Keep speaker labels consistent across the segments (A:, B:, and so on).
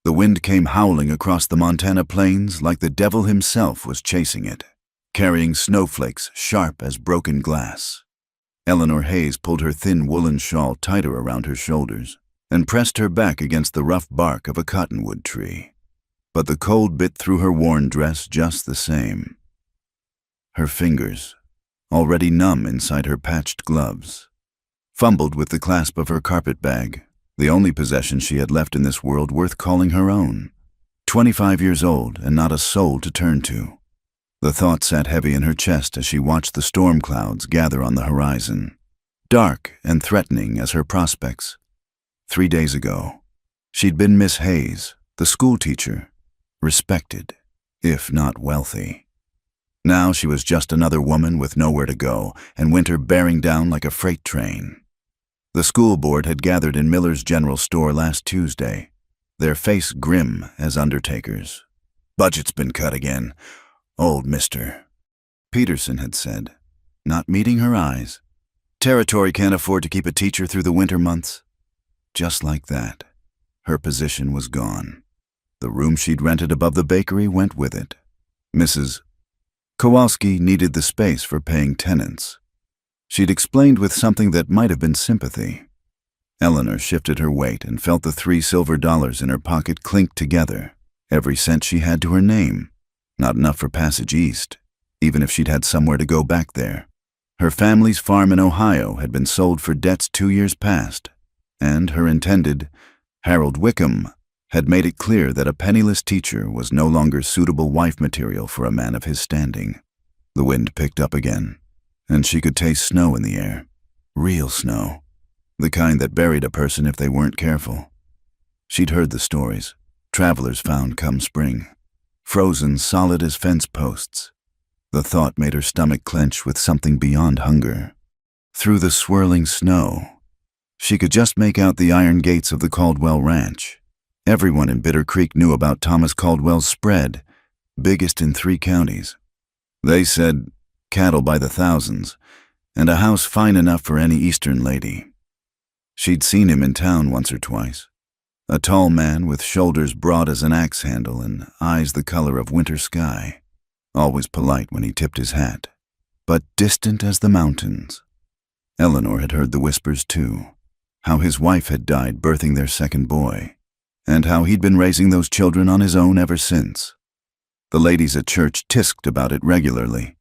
A: The wind came howling across the Montana plains like the devil himself was chasing it, carrying snowflakes sharp as broken glass. Eleanor Hayes pulled her thin woolen shawl tighter around her shoulders and pressed her back against the rough bark of a cottonwood tree. But the cold bit through her worn dress just the same. Her fingers, already numb inside her patched gloves, fumbled with the clasp of her carpet bag, the only possession she had left in this world worth calling her own. 25 years old and not a soul to turn to. The thought sat heavy in her chest as she watched the storm clouds gather on the horizon, dark and threatening as her prospects. 3 days ago, she'd been Miss Hayes, the schoolteacher, respected, if not wealthy. Now she was just another woman with nowhere to go and winter bearing down like a freight train. The school board had gathered in Miller's General Store last Tuesday, their face grim as undertakers. "Budget's been cut again, old Mr." Peterson had said, not meeting her eyes. "Territory can't afford to keep a teacher through the winter months." Just like that, her position was gone. The room she'd rented above the bakery went with it. Mrs. Kowalski needed the space for paying tenants. She'd explained with something that might have been sympathy. Eleanor shifted her weight and felt the $3 silver in her pocket clink together, every cent she had to her name. Not enough for passage east, even if she'd had somewhere to go back there. Her family's farm in Ohio had been sold for debts 2 years past, and her intended, Harold Wickham, had made it clear that a penniless teacher was no longer suitable wife material for a man of his standing. The wind picked up again, and she could taste snow in the air. Real snow. The kind that buried a person if they weren't careful. She'd heard the stories travelers found come spring, frozen solid as fence posts. The thought made her stomach clench with something beyond hunger. Through the swirling snow, she could just make out the iron gates of the Caldwell Ranch. Everyone in Bitter Creek knew about Thomas Caldwell's spread, biggest in 3 counties. They said cattle by the thousands, and a house fine enough for any Eastern lady. She'd seen him in town once or twice. A tall man with shoulders broad as an axe handle and eyes the color of winter sky. Always polite when he tipped his hat, but distant as the mountains. Eleanor had heard the whispers too, how his wife had died birthing their second boy, and how he'd been raising those children on his own ever since. The ladies at church tisked about it regularly,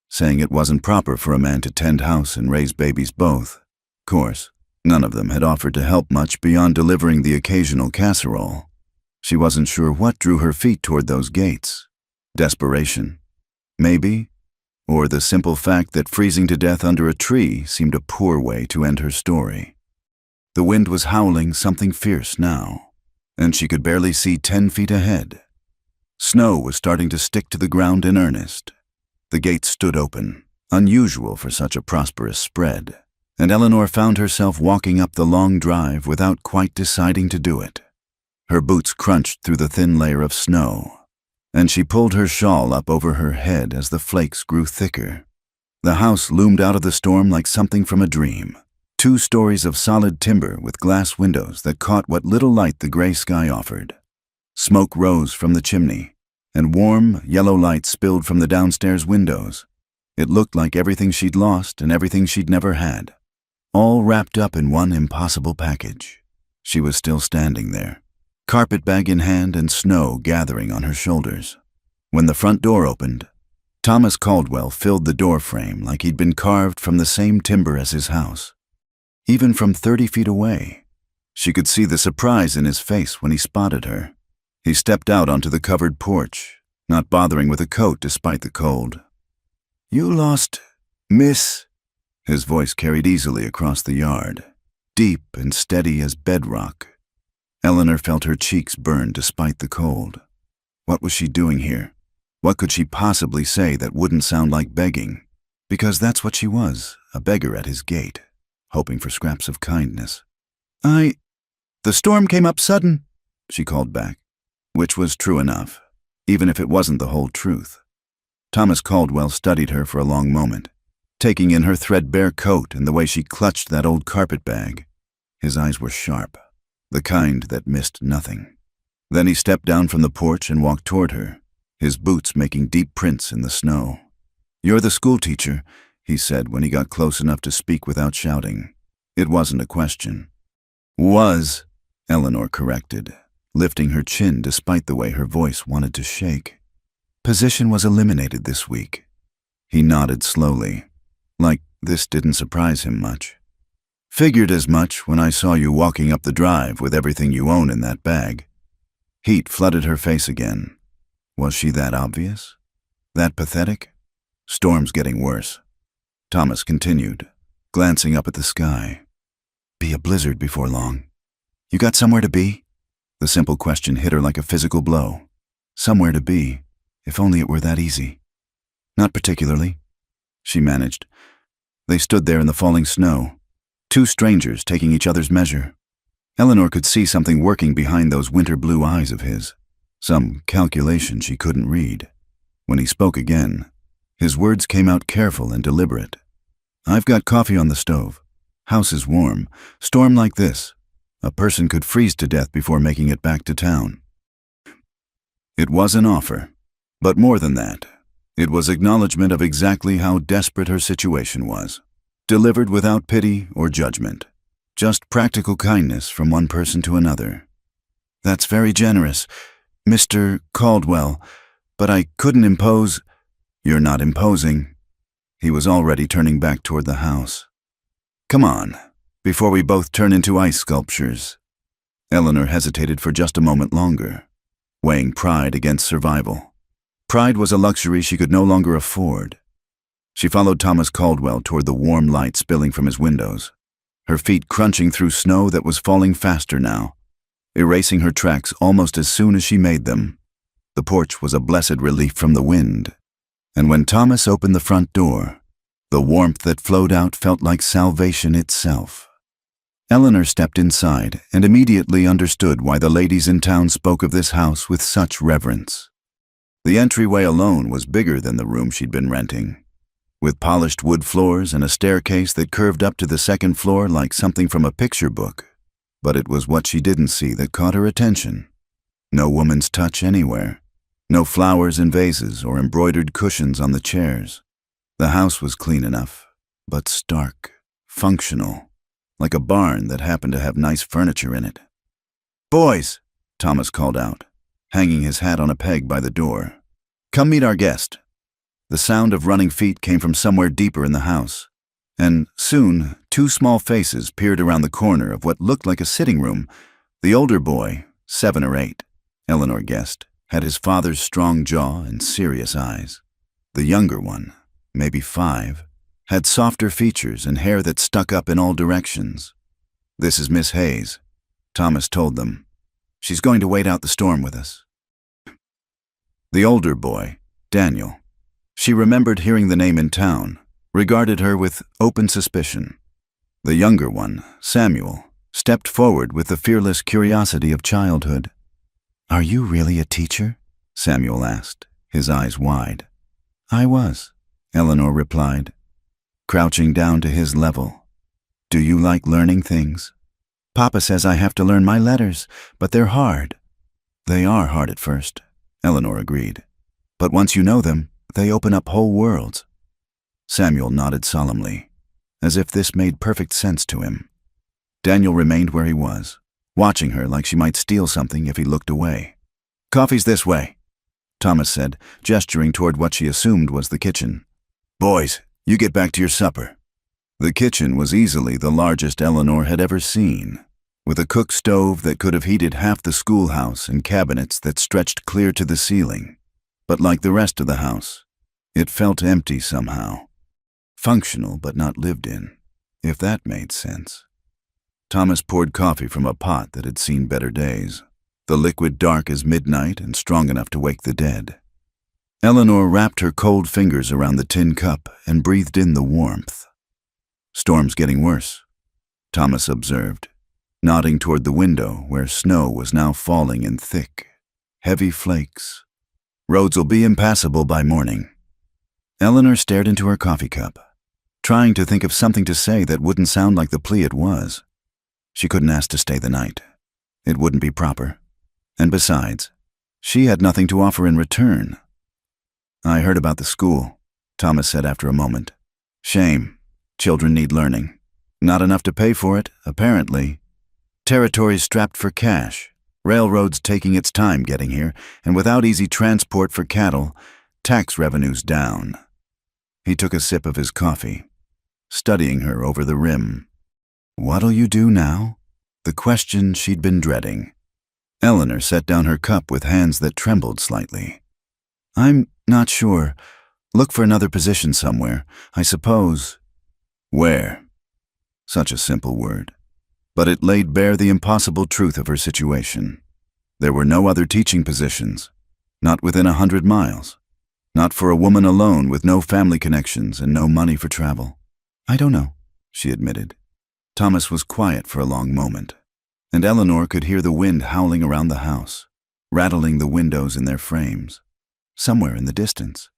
A: saying it wasn't proper for a man to tend house and raise babies both. Of course, none of them had offered to help much beyond delivering the occasional casserole. She wasn't sure what drew her feet toward those gates. Desperation, maybe, or the simple fact that freezing to death under a tree seemed a poor way to end her story. The wind was howling something fierce now, and she could barely see 10 feet ahead. Snow was starting to stick to the ground in earnest. The gate stood open, unusual for such a prosperous spread, and Eleanor found herself walking up the long drive without quite deciding to do it. Her boots crunched through the thin layer of snow, and she pulled her shawl up over her head as the flakes grew thicker. The house loomed out of the storm like something from a dream. 2 stories of solid timber with glass windows that caught what little light the gray sky offered. Smoke rose from the chimney, and warm, yellow light spilled from the downstairs windows. It looked like everything she'd lost and everything she'd never had, all wrapped up in one impossible package. She was still standing there, carpetbag in hand and snow gathering on her shoulders. When the front door opened, Thomas Caldwell filled the door frame like he'd been carved from the same timber as his house. Even from 30 feet away, she could see the surprise in his face when he spotted her. He stepped out onto the covered porch, not bothering with a coat despite the cold. "You lost, miss?" His voice carried easily across the yard, deep and steady as bedrock. Eleanor felt her cheeks burn despite the cold. What was she doing here? What could she possibly say that wouldn't sound like begging? Because that's what she was, a beggar at his gate, hoping for scraps of kindness. The storm came up sudden," she called back, which was true enough, even if it wasn't the whole truth. Thomas Caldwell studied her for a long moment, taking in her threadbare coat and the way she clutched that old carpetbag. His eyes were sharp, the kind that missed nothing. Then he stepped down from the porch and walked toward her, his boots making deep prints in the snow. "You're the schoolteacher," he said when he got close enough to speak without shouting. It wasn't a question. "Was," Eleanor corrected, lifting her chin despite the way her voice wanted to shake. "Position was eliminated this week." He nodded slowly, like this didn't surprise him much. "Figured as much when I saw you walking up the drive with everything you own in that bag." Heat flooded her face again. Was she that obvious? That pathetic? "Storm's getting worse," Thomas continued, glancing up at the sky. "Be a blizzard before long. You got somewhere to be?" The simple question hit her like a physical blow. Somewhere to be, if only it were that easy. "Not particularly," she managed. They stood there in the falling snow, two strangers taking each other's measure. Eleanor could see something working behind those winter blue eyes of his, some calculation she couldn't read. When he spoke again, his words came out careful and deliberate. "I've got coffee on the stove. House is warm. Storm like this, a person could freeze to death before making it back to town." It was an offer, but more than that, it was acknowledgement of exactly how desperate her situation was, delivered without pity or judgment, just practical kindness from one person to another. "That's very generous, Mr. Caldwell, but I couldn't impose—" "You're not imposing." He was already turning back toward the house. "Come on, before we both turn into ice sculptures." Eleanor hesitated for just a moment longer, weighing pride against survival. Pride was a luxury she could no longer afford. She followed Thomas Caldwell toward the warm light spilling from his windows, her feet crunching through snow that was falling faster now, erasing her tracks almost as soon as she made them. The porch was a blessed relief from the wind, and when Thomas opened the front door, the warmth that flowed out felt like salvation itself. Eleanor stepped inside and immediately understood why the ladies in town spoke of this house with such reverence. The entryway alone was bigger than the room she'd been renting, with polished wood floors and a staircase that curved up to the second floor like something from a picture book. But it was what she didn't see that caught her attention. No woman's touch anywhere. No flowers in vases or embroidered cushions on the chairs. The house was clean enough, but stark, functional, like a barn that happened to have nice furniture in it. "Boys," Thomas called out, hanging his hat on a peg by the door. "Come meet our guest." The sound of running feet came from somewhere deeper in the house, and soon 2 small faces peered around the corner of what looked like a sitting room. The older boy, 7 or 8, Eleanor guessed, had his father's strong jaw and serious eyes. The younger one, maybe 5, had softer features and hair that stuck up in all directions. "This is Miss Hayes," Thomas told them. "She's going to wait out the storm with us." The older boy, Daniel, she remembered hearing the name in town, regarded her with open suspicion. The younger one, Samuel, stepped forward with the fearless curiosity of childhood. "Are you really a teacher?" Samuel asked, his eyes wide. "I was," Eleanor replied, crouching down to his level. "Do you like learning things?" "Papa says I have to learn my letters, but they're hard." "They are hard at first," Eleanor agreed. "But once you know them, they open up whole worlds." Samuel nodded solemnly, as if this made perfect sense to him. Daniel remained where he was, watching her like she might steal something if he looked away. "Coffee's this way," Thomas said, gesturing toward what she assumed was the kitchen. "Boys, you get back to your supper." The kitchen was easily the largest Eleanor had ever seen, with a cook stove that could have heated half the schoolhouse and cabinets that stretched clear to the ceiling. But like the rest of the house, it felt empty somehow. Functional but not lived in, if that made sense. Thomas poured coffee from a pot that had seen better days, the liquid dark as midnight and strong enough to wake the dead. Eleanor wrapped her cold fingers around the tin cup and breathed in the warmth. "Storm's getting worse," Thomas observed, nodding toward the window where snow was now falling in thick, heavy flakes. "Roads'll be impassable by morning." Eleanor stared into her coffee cup, trying to think of something to say that wouldn't sound like the plea it was. She couldn't ask to stay the night. It wouldn't be proper. And besides, she had nothing to offer in return. "I heard about the school," Thomas said after a moment. "Shame. Children need learning. Not enough to pay for it, apparently. Territories strapped for cash, railroads taking its time getting here, and without easy transport for cattle, tax revenues down." He took a sip of his coffee, studying her over the rim. What'll you do now? The question she'd been dreading. Eleanor set down her cup with hands that trembled slightly. "I'm not sure. Look for another position somewhere, I suppose." Where? Such a simple word. But it laid bare the impossible truth of her situation. There were no other teaching positions, not within 100 miles. Not for a woman alone with no family connections and no money for travel. "I don't know," she admitted. Thomas was quiet for a long moment, and Eleanor could hear the wind howling around the house, rattling the windows in their frames, somewhere in the distance.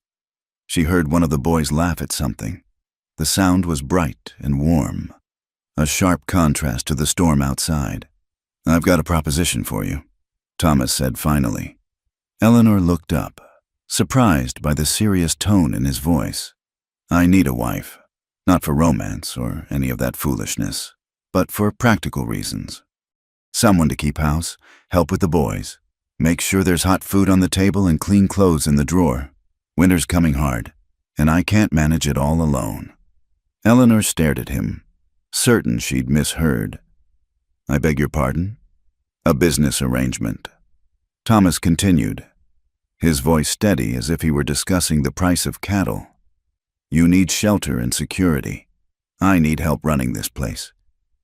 A: She heard one of the boys laugh at something. The sound was bright and warm, a sharp contrast to the storm outside. "I've got a proposition for you," Thomas said finally. Eleanor looked up, surprised by the serious tone in his voice. "I need a wife, not for romance or any of that foolishness, but for practical reasons. Someone to keep house, help with the boys, make sure there's hot food on the table and clean clothes in the drawer. Winter's coming hard, and I can't manage it all alone." Eleanor stared at him, certain she'd misheard. "I beg your pardon?" "A business arrangement." Thomas continued, his voice steady as if he were discussing the price of cattle. "You need shelter and security. I need help running this place.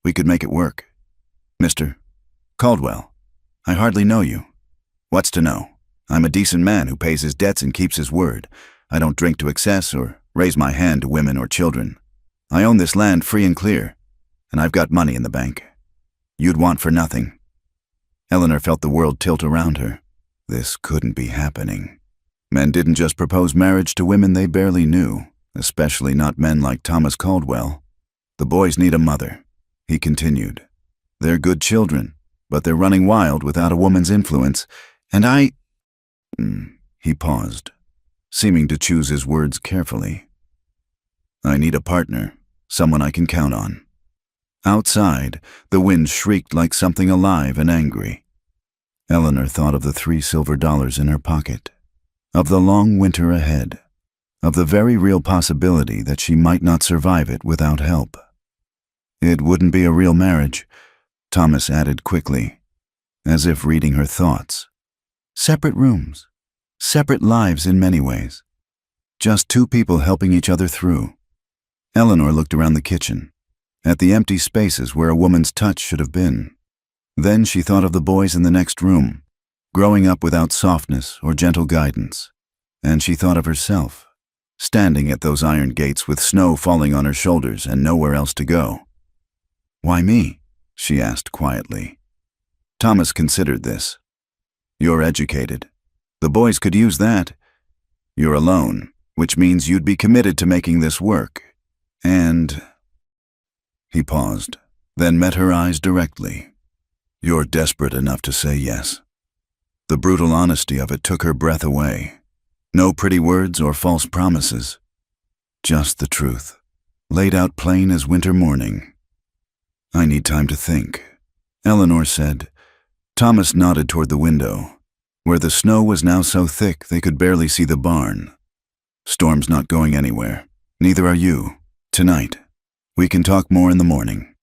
A: We could make it work. Mr. Caldwell, I hardly know you." "What's to know? I'm a decent man who pays his debts and keeps his word. I don't drink to excess or raise my hand to women or children. I own this land free and clear, and I've got money in the bank. You'd want for nothing." Eleanor felt the world tilt around her. This couldn't be happening. Men didn't just propose marriage to women they barely knew, especially not men like Thomas Caldwell. "The boys need a mother," he continued. "They're good children, but they're running wild without a woman's influence, and He paused, seeming to choose his words carefully. "I need a partner, someone I can count on." Outside, the wind shrieked like something alive and angry. Eleanor thought of the $3 silver in her pocket, of the long winter ahead, of the very real possibility that she might not survive it without help. "It wouldn't be a real marriage," Thomas added quickly, as if reading her thoughts. "Separate rooms, separate lives in many ways. Just two people helping each other through." Eleanor looked around the kitchen, at the empty spaces where a woman's touch should have been. Then she thought of the boys in the next room, growing up without softness or gentle guidance. And she thought of herself, standing at those iron gates with snow falling on her shoulders and nowhere else to go. "Why me?" she asked quietly. Thomas considered this. "You're educated. The boys could use that. You're alone, which means you'd be committed to making this work. And..." He paused, then met her eyes directly. "You're desperate enough to say yes." The brutal honesty of it took her breath away. No pretty words or false promises. Just the truth, laid out plain as winter morning. "I need time to think," Eleanor said. Thomas nodded toward the window, where the snow was now so thick they could barely see the barn. "Storm's not going anywhere. Neither are you. Tonight. We can talk more in the morning."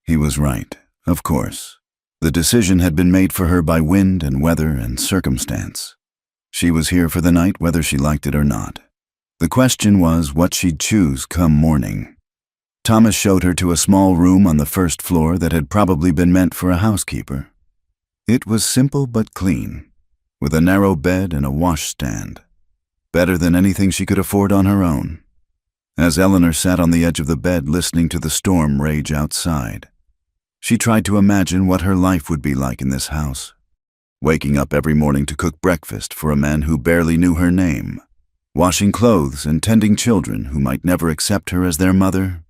A: He was right, of course. The decision had been made for her by wind and weather and circumstance. She was here for the night whether she liked it or not. The question was what she'd choose come morning. Thomas showed her to a small room on the first floor that had probably been meant for a housekeeper. It was simple but clean, with a narrow bed and a washstand. Better than anything she could afford on her own. As Eleanor sat on the edge of the bed listening to the storm rage outside, she tried to imagine what her life would be like in this house. Waking up every morning to cook breakfast for a man who barely knew her name, washing clothes and tending children who might never accept her as their mother,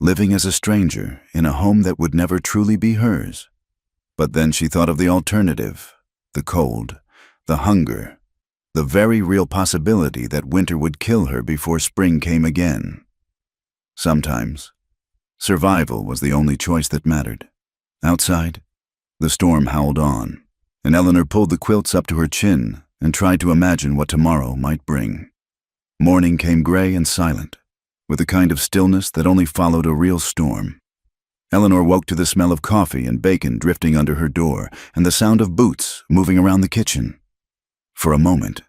A: living as a stranger in a home that would never truly be hers. But then she thought of the alternative, the cold, the hunger, the very real possibility that winter would kill her before spring came again. Sometimes, survival was the only choice that mattered. Outside, the storm howled on, and Eleanor pulled the quilts up to her chin and tried to imagine what tomorrow might bring. Morning came gray and silent, with a kind of stillness that only followed a real storm. Eleanor woke to the smell of coffee and bacon drifting under her door and the sound of boots moving around the kitchen. For a moment,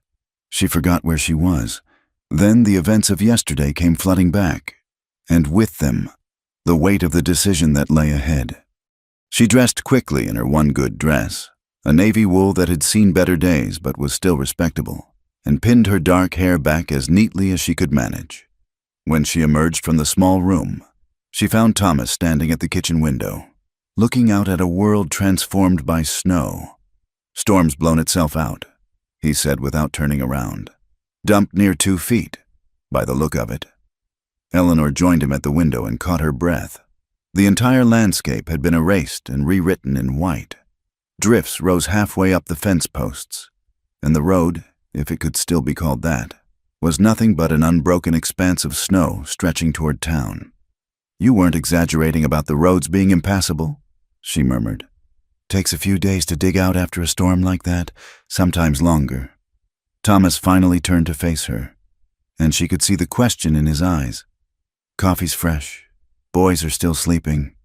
A: she forgot where she was. Then the events of yesterday came flooding back, and with them, the weight of the decision that lay ahead. She dressed quickly in her one good dress, a navy wool that had seen better days but was still respectable, and pinned her dark hair back as neatly as she could manage. When she emerged from the small room, she found Thomas standing at the kitchen window, looking out at a world transformed by snow. "Storm's blown itself out," he said without turning around. "Dumped near 2 feet, by the look of it." Eleanor joined him at the window and caught her breath. The entire landscape had been erased and rewritten in white. Drifts rose halfway up the fence posts, and the road, if it could still be called that, was nothing but an unbroken expanse of snow stretching toward town. "You weren't exaggerating about the roads being impassable," she murmured. "Takes a few days to dig out after a storm like that, sometimes longer." Thomas finally turned to face her, and she could see the question in his eyes. "Coffee's fresh. Boys are still sleeping."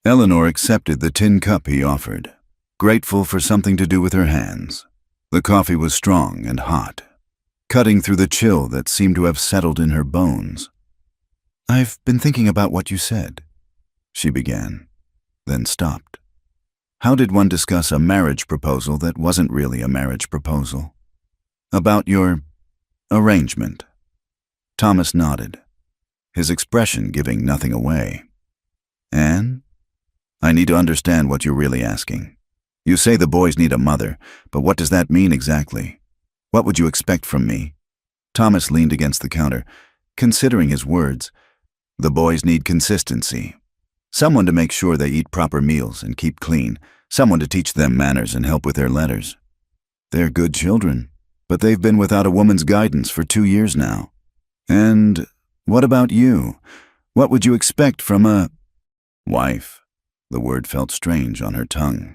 A: Eleanor accepted the tin cup he offered, grateful for something to do with her hands. The coffee was strong and hot, cutting through the chill that seemed to have settled in her bones. "I've been thinking about what you said," she began, then stopped. How did one discuss a marriage proposal that wasn't really a marriage proposal? "About your arrangement." Thomas nodded, his expression giving nothing away. "Anne, I need to understand what you're really asking. You say the boys need a mother, but what does that mean exactly? What would you expect from me?" Thomas leaned against the counter, considering his words. "The boys need consistency. Someone to make sure they eat proper meals and keep clean. Someone to teach them manners and help with their letters. They're good children, but they've been without a woman's guidance for 2 years now. And what about you? What would you expect from a wife?" The word felt strange on her tongue,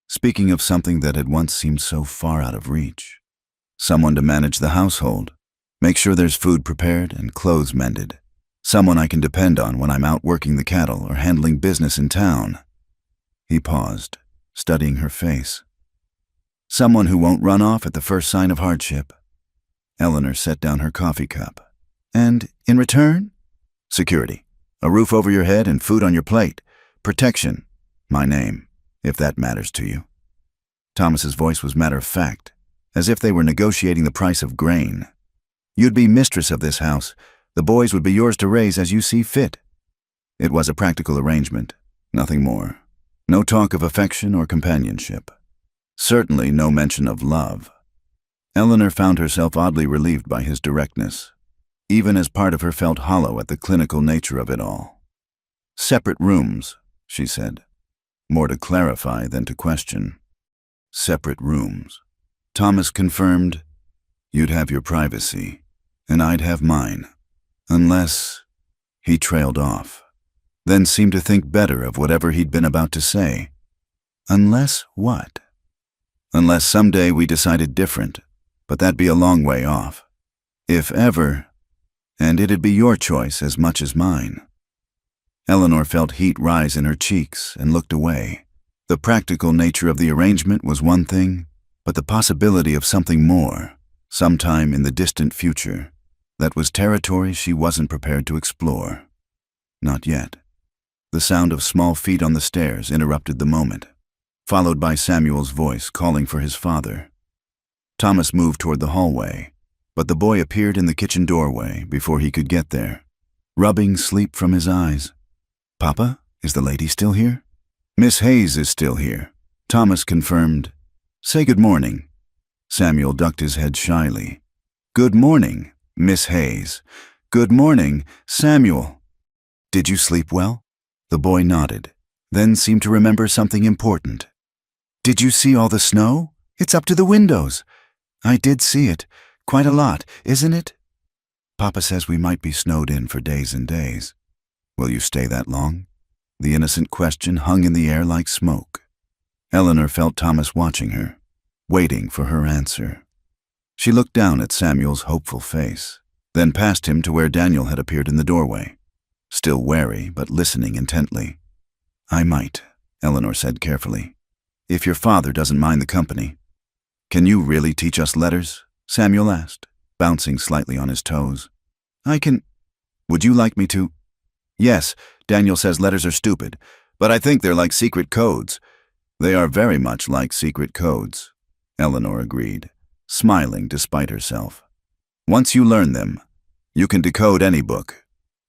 A: speaking of something that had once seemed so far out of reach. "Someone to manage the household, make sure there's food prepared and clothes mended. Someone I can depend on when I'm out working the cattle or handling business in town." He paused, studying her face. "Someone who won't run off at the first sign of hardship." Eleanor set down her coffee cup. "And in return?" "Security. A roof over your head and food on your plate. Protection. My name, if that matters to you." Thomas's voice was matter-of-fact, as if they were negotiating the price of grain. "You'd be mistress of this house. The boys would be yours to raise as you see fit." It was a practical arrangement, nothing more. No talk of affection or companionship. Certainly no mention of love. Eleanor found herself oddly relieved by his directness. Even as part of her felt hollow at the clinical nature of it all. "Separate rooms," she said, more to clarify than to question. "Separate rooms." Thomas confirmed, "You'd have your privacy, and I'd have mine. Unless—" He trailed off, then seemed to think better of whatever he'd been about to say. "Unless what?" "Unless someday we decided different, but that'd be a long way off. If ever, and it'd be your choice as much as mine." Eleanor felt heat rise in her cheeks and looked away. The practical nature of the arrangement was one thing, but the possibility of something more, sometime in the distant future, that was territory she wasn't prepared to explore. Not yet. The sound of small feet on the stairs interrupted the moment, followed by Samuel's voice calling for his father. Thomas moved toward the hallway, but the boy appeared in the kitchen doorway before he could get there, rubbing sleep from his eyes. "Papa, is the lady still here?" "Miss Hayes is still here," Thomas confirmed. "Say good morning." Samuel ducked his head shyly. "Good morning, Miss Hayes." "Good morning, Samuel." "Did you sleep well?" The boy nodded, then seemed to remember something important. Did you see all the snow? It's up to the windows. I did see it. Quite a lot, isn't it? Papa says we might be snowed in for days and days. Will you stay that long? The innocent question hung in the air like smoke. Eleanor felt Thomas watching her, waiting for her answer. She looked down at Samuel's hopeful face, then past him to where Daniel had appeared in the doorway, still wary but listening intently. I might, Eleanor said carefully, if your father doesn't mind the company. Can you really teach us letters? Samuel asked, bouncing slightly on his toes. I can. Would you like me to? Yes, Daniel says letters are stupid, but I think they're like secret codes. They are very much like secret codes, Eleanor agreed, smiling despite herself. Once you learn them, you can decode any book.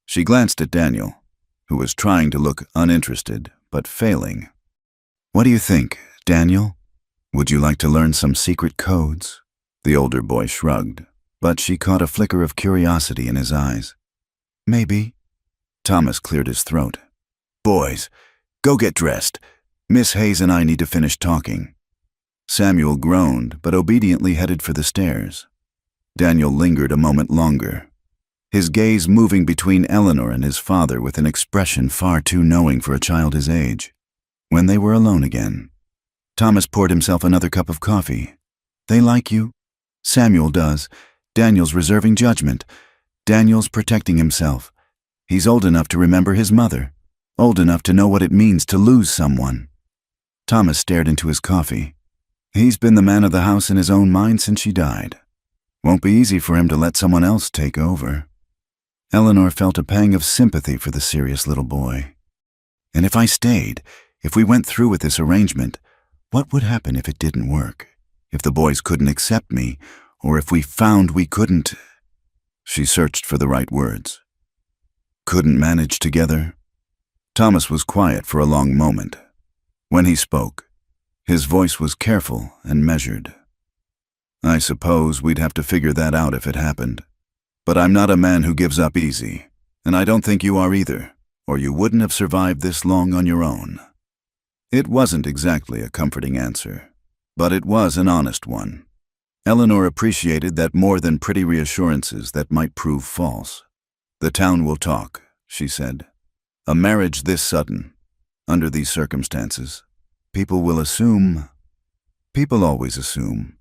A: She glanced at Daniel, who was trying to look uninterested, but failing. What do you think, Daniel? Would you like to learn some secret codes? The older boy shrugged, but she caught a flicker of curiosity in his eyes. Maybe. Thomas cleared his throat. Boys, go get dressed. Miss Hayes and I need to finish talking. Samuel groaned, but obediently headed for the stairs. Daniel lingered a moment longer, his gaze moving between Eleanor and his father with an expression far too knowing for a child his age. When they were alone again, Thomas poured himself another cup of coffee. They like you? Samuel does. Daniel's reserving judgment. Daniel's protecting himself. He's old enough to remember his mother, old enough to know what it means to lose someone. Thomas stared into his coffee. He's been the man of the house in his own mind since she died. Won't be easy for him to let someone else take over. Eleanor felt a pang of sympathy for the serious little boy. And if I stayed, if we went through with this arrangement, what would happen if it didn't work? If the boys couldn't accept me, or if we found we couldn't... She searched for the right words. Couldn't manage together? Thomas was quiet for a long moment. When he spoke, his voice was careful and measured. I suppose we'd have to figure that out if it happened. But I'm not a man who gives up easy, and I don't think you are either, or you wouldn't have survived this long on your own. It wasn't exactly a comforting answer, but it was an honest one. Eleanor appreciated that more than pretty reassurances that might prove false. The town will talk, she said. A marriage this sudden, under these circumstances, people will assume. People always assume.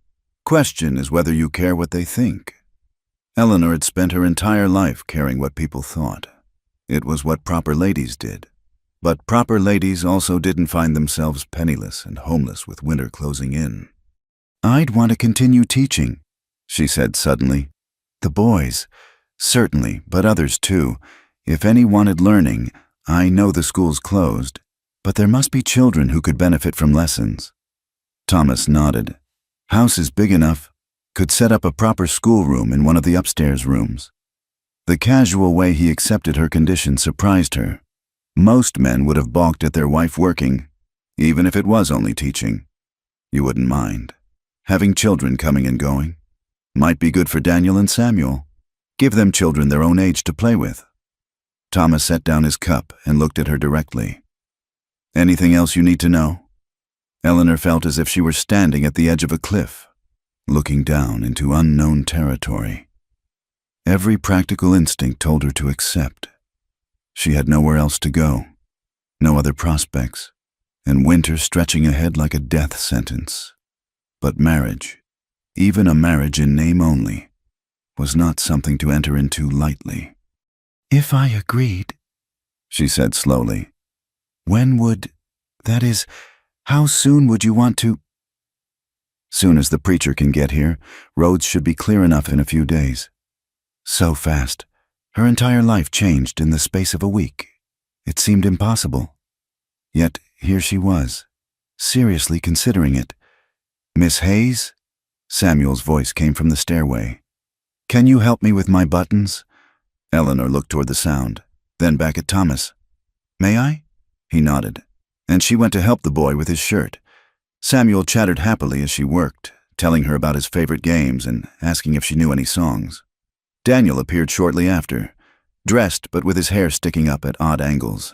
A: Question is whether you care what they think. Eleanor had spent her entire life caring what people thought. It was what proper ladies did. But proper ladies also didn't find themselves penniless and homeless with winter closing in. I'd want to continue teaching, she said suddenly. The boys, certainly, but others too. If any wanted learning, I know the school's closed, but there must be children who could benefit from lessons. Thomas nodded. House is big enough, could set up a proper schoolroom in one of the upstairs rooms. The casual way he accepted her condition surprised her. Most men would have balked at their wife working, even if it was only teaching. You wouldn't mind. Having children coming and going. Might be good for Daniel and Samuel. Give them children their own age to play with. Thomas set down his cup and looked at her directly. Anything else you need to know? Eleanor felt as if she were standing at the edge of a cliff, looking down into unknown territory. Every practical instinct told her to accept. She had nowhere else to go, no other prospects, and winter stretching ahead like a death sentence. But marriage, even a marriage in name only, was not something to enter into lightly. If I agreed, she said slowly, that is, how soon would you want to? Soon as the preacher can get here, roads should be clear enough in a few days. So fast. Her entire life changed in the space of a week. It seemed impossible. Yet here she was, seriously considering it. Miss Hayes? Samuel's voice came from the stairway. Can you help me with my buttons? Eleanor looked toward the sound, then back at Thomas. May I? He nodded, and she went to help the boy with his shirt. Samuel chattered happily as she worked, telling her about his favorite games and asking if she knew any songs. Daniel appeared shortly after, dressed but with his hair sticking up at odd angles.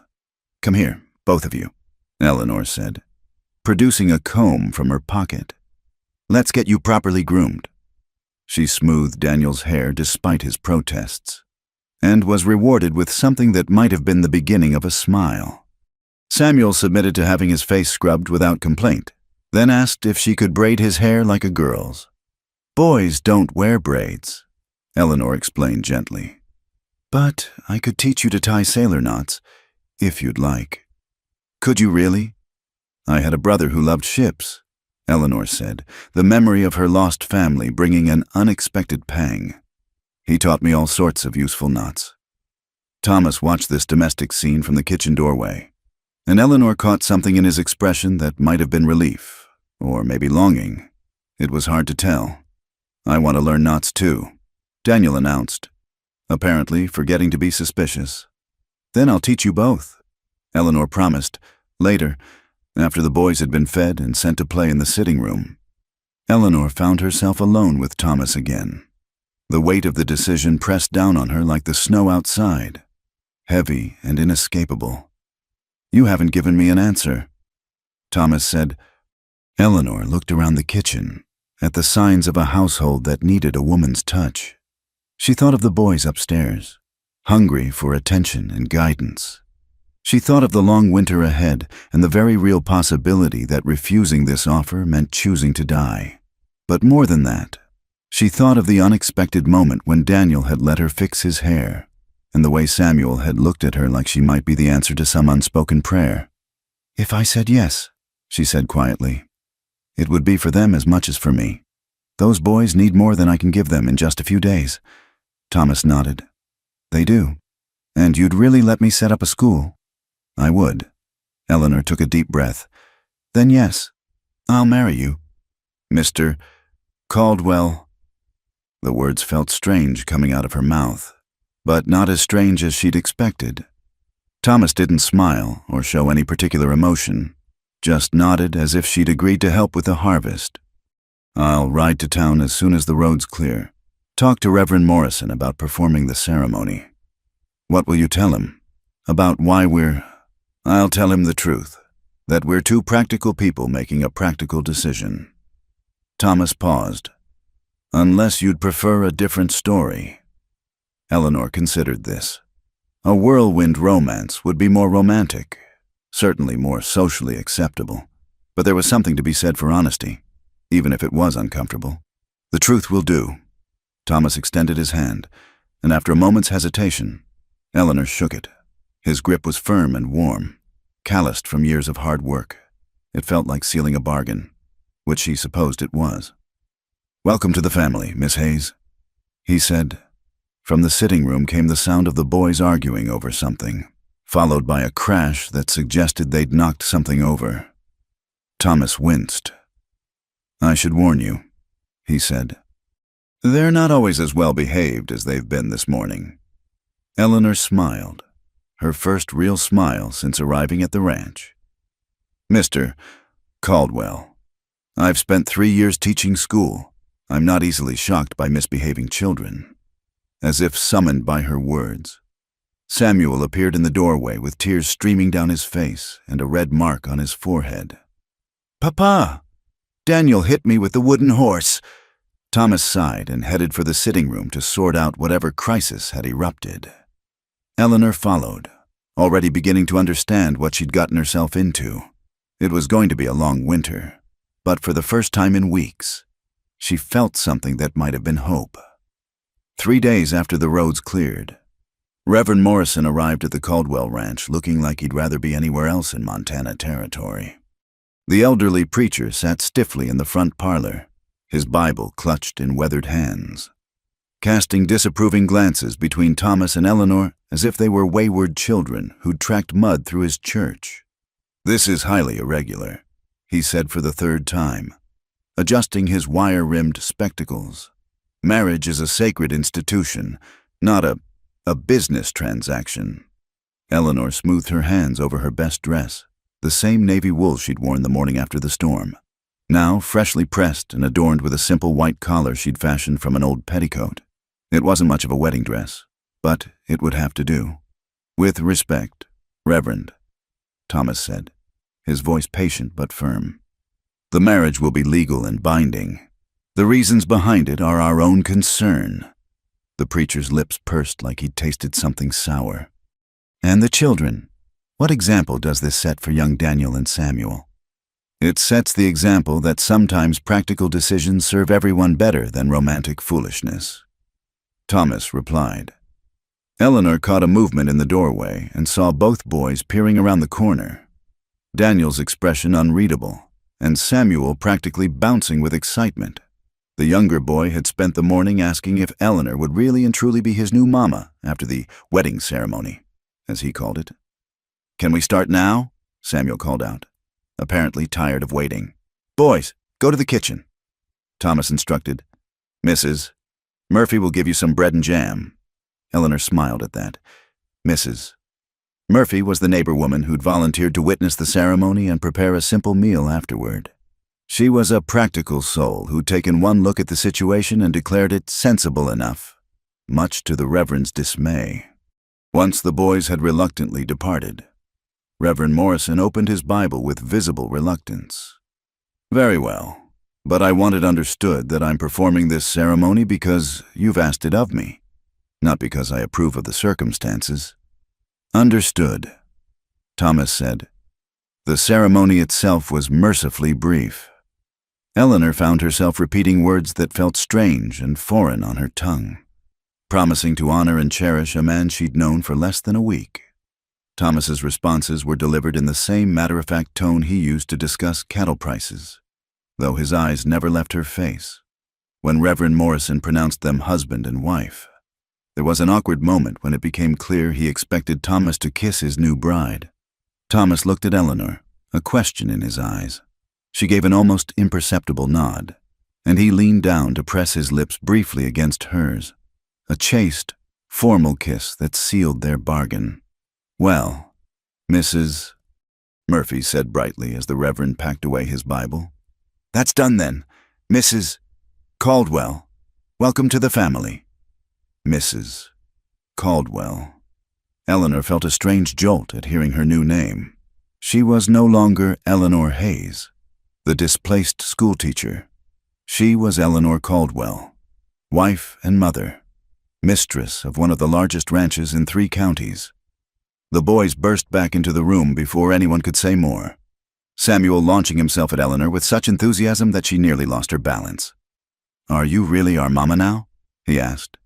A: Come here, both of you, Eleanor said. producing a comb from her pocket. "Let's get you properly groomed." She smoothed Daniel's hair despite his protests, and was rewarded with something that might have been the beginning of a smile. Samuel submitted to having his face scrubbed without complaint, then asked if she could braid his hair like a girl's. "Boys don't wear braids," Eleanor explained gently. "But I could teach you to tie sailor knots, if you'd like." "Could you really?" "I had a brother who loved ships," Eleanor said, the memory of her lost family bringing an unexpected pang. "He taught me all sorts of useful knots." Thomas watched this domestic scene from the kitchen doorway, and Eleanor caught something in his expression that might have been relief, or maybe longing. It was hard to tell. "I want to learn knots too," Daniel announced, apparently forgetting to be suspicious. "Then I'll teach you both," Eleanor promised, later, after the boys had been fed and sent to play in the sitting room. Eleanor found herself alone with Thomas again. The weight of the decision pressed down on her like the snow outside, heavy and inescapable. "You haven't given me an answer," Thomas said. Eleanor looked around the kitchen, at the signs of a household that needed a woman's touch. She thought of the boys upstairs, hungry for attention and guidance. She thought of the long winter ahead and the very real possibility that refusing this offer meant choosing to die. But more than that, she thought of the unexpected moment when Daniel had let her fix his hair, and the way Samuel had looked at her like she might be the answer to some unspoken prayer. "If I said yes," she said quietly, "it would be for them as much as for me. Those boys need more than I can give them in just a few days." Thomas nodded. "They do. And you'd really let me set up a school?" "I would." Eleanor took a deep breath. "Then yes, I'll marry you, Mr. Caldwell." The words felt strange coming out of her mouth, but not as strange as she'd expected. Thomas didn't smile or show any particular emotion, just nodded as if she'd agreed to help with the harvest. "I'll ride to town as soon as the road's clear. Talk to Reverend Morrison about performing the ceremony." "What will you tell him? About why we're—" "I'll tell him the truth, that we're two practical people making a practical decision." Thomas paused. "Unless you'd prefer a different story." Eleanor considered this. A whirlwind romance would be more romantic, certainly more socially acceptable, but there was something to be said for honesty, even if it was uncomfortable. "The truth will do." Thomas extended his hand, and after a moment's hesitation, Eleanor shook it. His grip was firm and warm, calloused from years of hard work. It felt like sealing a bargain, which she supposed it was. "Welcome to the family, Miss Hayes," he said. From the sitting room came the sound of the boys arguing over something, followed by a crash that suggested they'd knocked something over. Thomas winced. "I should warn you," he said. "They're not always as well behaved as they've been this morning." Eleanor smiled, her first real smile since arriving at the ranch. "Mr. Caldwell, I've spent 3 years teaching school. I'm not easily shocked by misbehaving children." As if summoned by her words, Samuel appeared in the doorway with tears streaming down his face and a red mark on his forehead. "Papa! Daniel hit me with the wooden horse." Thomas sighed and headed for the sitting room to sort out whatever crisis had erupted. Eleanor followed, already beginning to understand what she'd gotten herself into. It was going to be a long winter, but for the first time in weeks, she felt something that might have been hope. 3 days after the roads cleared, Reverend Morrison arrived at the Caldwell Ranch looking like he'd rather be anywhere else in Montana territory. The elderly preacher sat stiffly in the front parlor, his Bible clutched in weathered hands, casting disapproving glances between Thomas and Eleanor as if they were wayward children who'd tracked mud through his church. "This is highly irregular," he said for the 3rd time, adjusting his wire-rimmed spectacles. "Marriage is a sacred institution, not a business transaction." Eleanor smoothed her hands over her best dress, the same navy wool she'd worn the morning after the storm, now freshly pressed and adorned with a simple white collar she'd fashioned from an old petticoat. It wasn't much of a wedding dress, but it would have to do. "With respect, Reverend," Thomas said, his voice patient but firm. "The marriage will be legal and binding. The reasons behind it are our own concern." The preacher's lips pursed like he'd tasted something sour. "And the children? What example does this set for young Daniel and Samuel?" "It sets the example that sometimes practical decisions serve everyone better than romantic foolishness," Thomas replied. Eleanor caught a movement in the doorway and saw both boys peering around the corner. Daniel's expression unreadable, and Samuel practically bouncing with excitement. The younger boy had spent the morning asking if Eleanor would really and truly be his new mama after the wedding ceremony, as he called it. "Can we start now?" Samuel called out, apparently tired of waiting. "Boys, go to the kitchen," Thomas instructed. "Mrs. Murphy will give you some bread and jam." Eleanor smiled at that. Mrs. Murphy was the neighbor woman who'd volunteered to witness the ceremony and prepare a simple meal afterward. She was a practical soul who'd taken one look at the situation and declared it sensible enough, much to the Reverend's dismay. Once the boys had reluctantly departed, Reverend Morrison opened his Bible with visible reluctance. "Very well, but I want it understood that I'm performing this ceremony because you've asked it of me, not because I approve of the circumstances." "Understood," Thomas said. The ceremony itself was mercifully brief. Eleanor found herself repeating words that felt strange and foreign on her tongue, promising to honor and cherish a man she'd known for less than a week. Thomas's responses were delivered in the same matter-of-fact tone he used to discuss cattle prices, though his eyes never left her face. When Reverend Morrison pronounced them husband and wife, there was an awkward moment when it became clear he expected Thomas to kiss his new bride. Thomas looked at Eleanor, a question in his eyes. She gave an almost imperceptible nod, and he leaned down to press his lips briefly against hers, a chaste, formal kiss that sealed their bargain. "Well, Mrs. Murphy said brightly as the Reverend packed away his Bible. "That's done then. Mrs. Caldwell, welcome to the family." Mrs. Caldwell. Eleanor felt a strange jolt at hearing her new name. She was no longer Eleanor Hayes, the displaced schoolteacher. She was Eleanor Caldwell, wife and mother, mistress of one of the largest ranches in 3 counties. The boys burst back into the room before anyone could say more, Samuel launching himself at Eleanor with such enthusiasm that she nearly lost her balance. "Are you really our mama now?" he asked,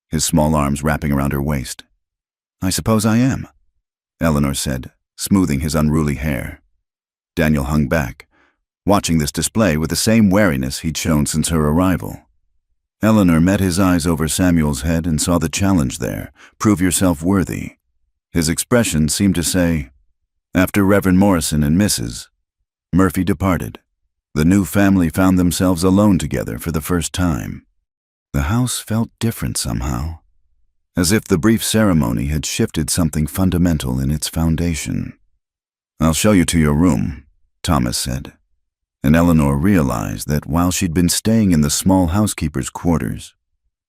A: his small arms wrapping around her waist. "I suppose I am," Eleanor said, smoothing his unruly hair. Daniel hung back, watching this display with the same wariness he'd shown since her arrival. Eleanor met his eyes over Samuel's head and saw the challenge there, "Prove yourself worthy." His expression seemed to say, after Reverend Morrison and Mrs. Murphy departed, the new family found themselves alone together for the first time. The house felt different somehow, as if the brief ceremony had shifted something fundamental in its foundation. "I'll show you to your room," Thomas said, and Eleanor realized that while she'd been staying in the small housekeeper's quarters,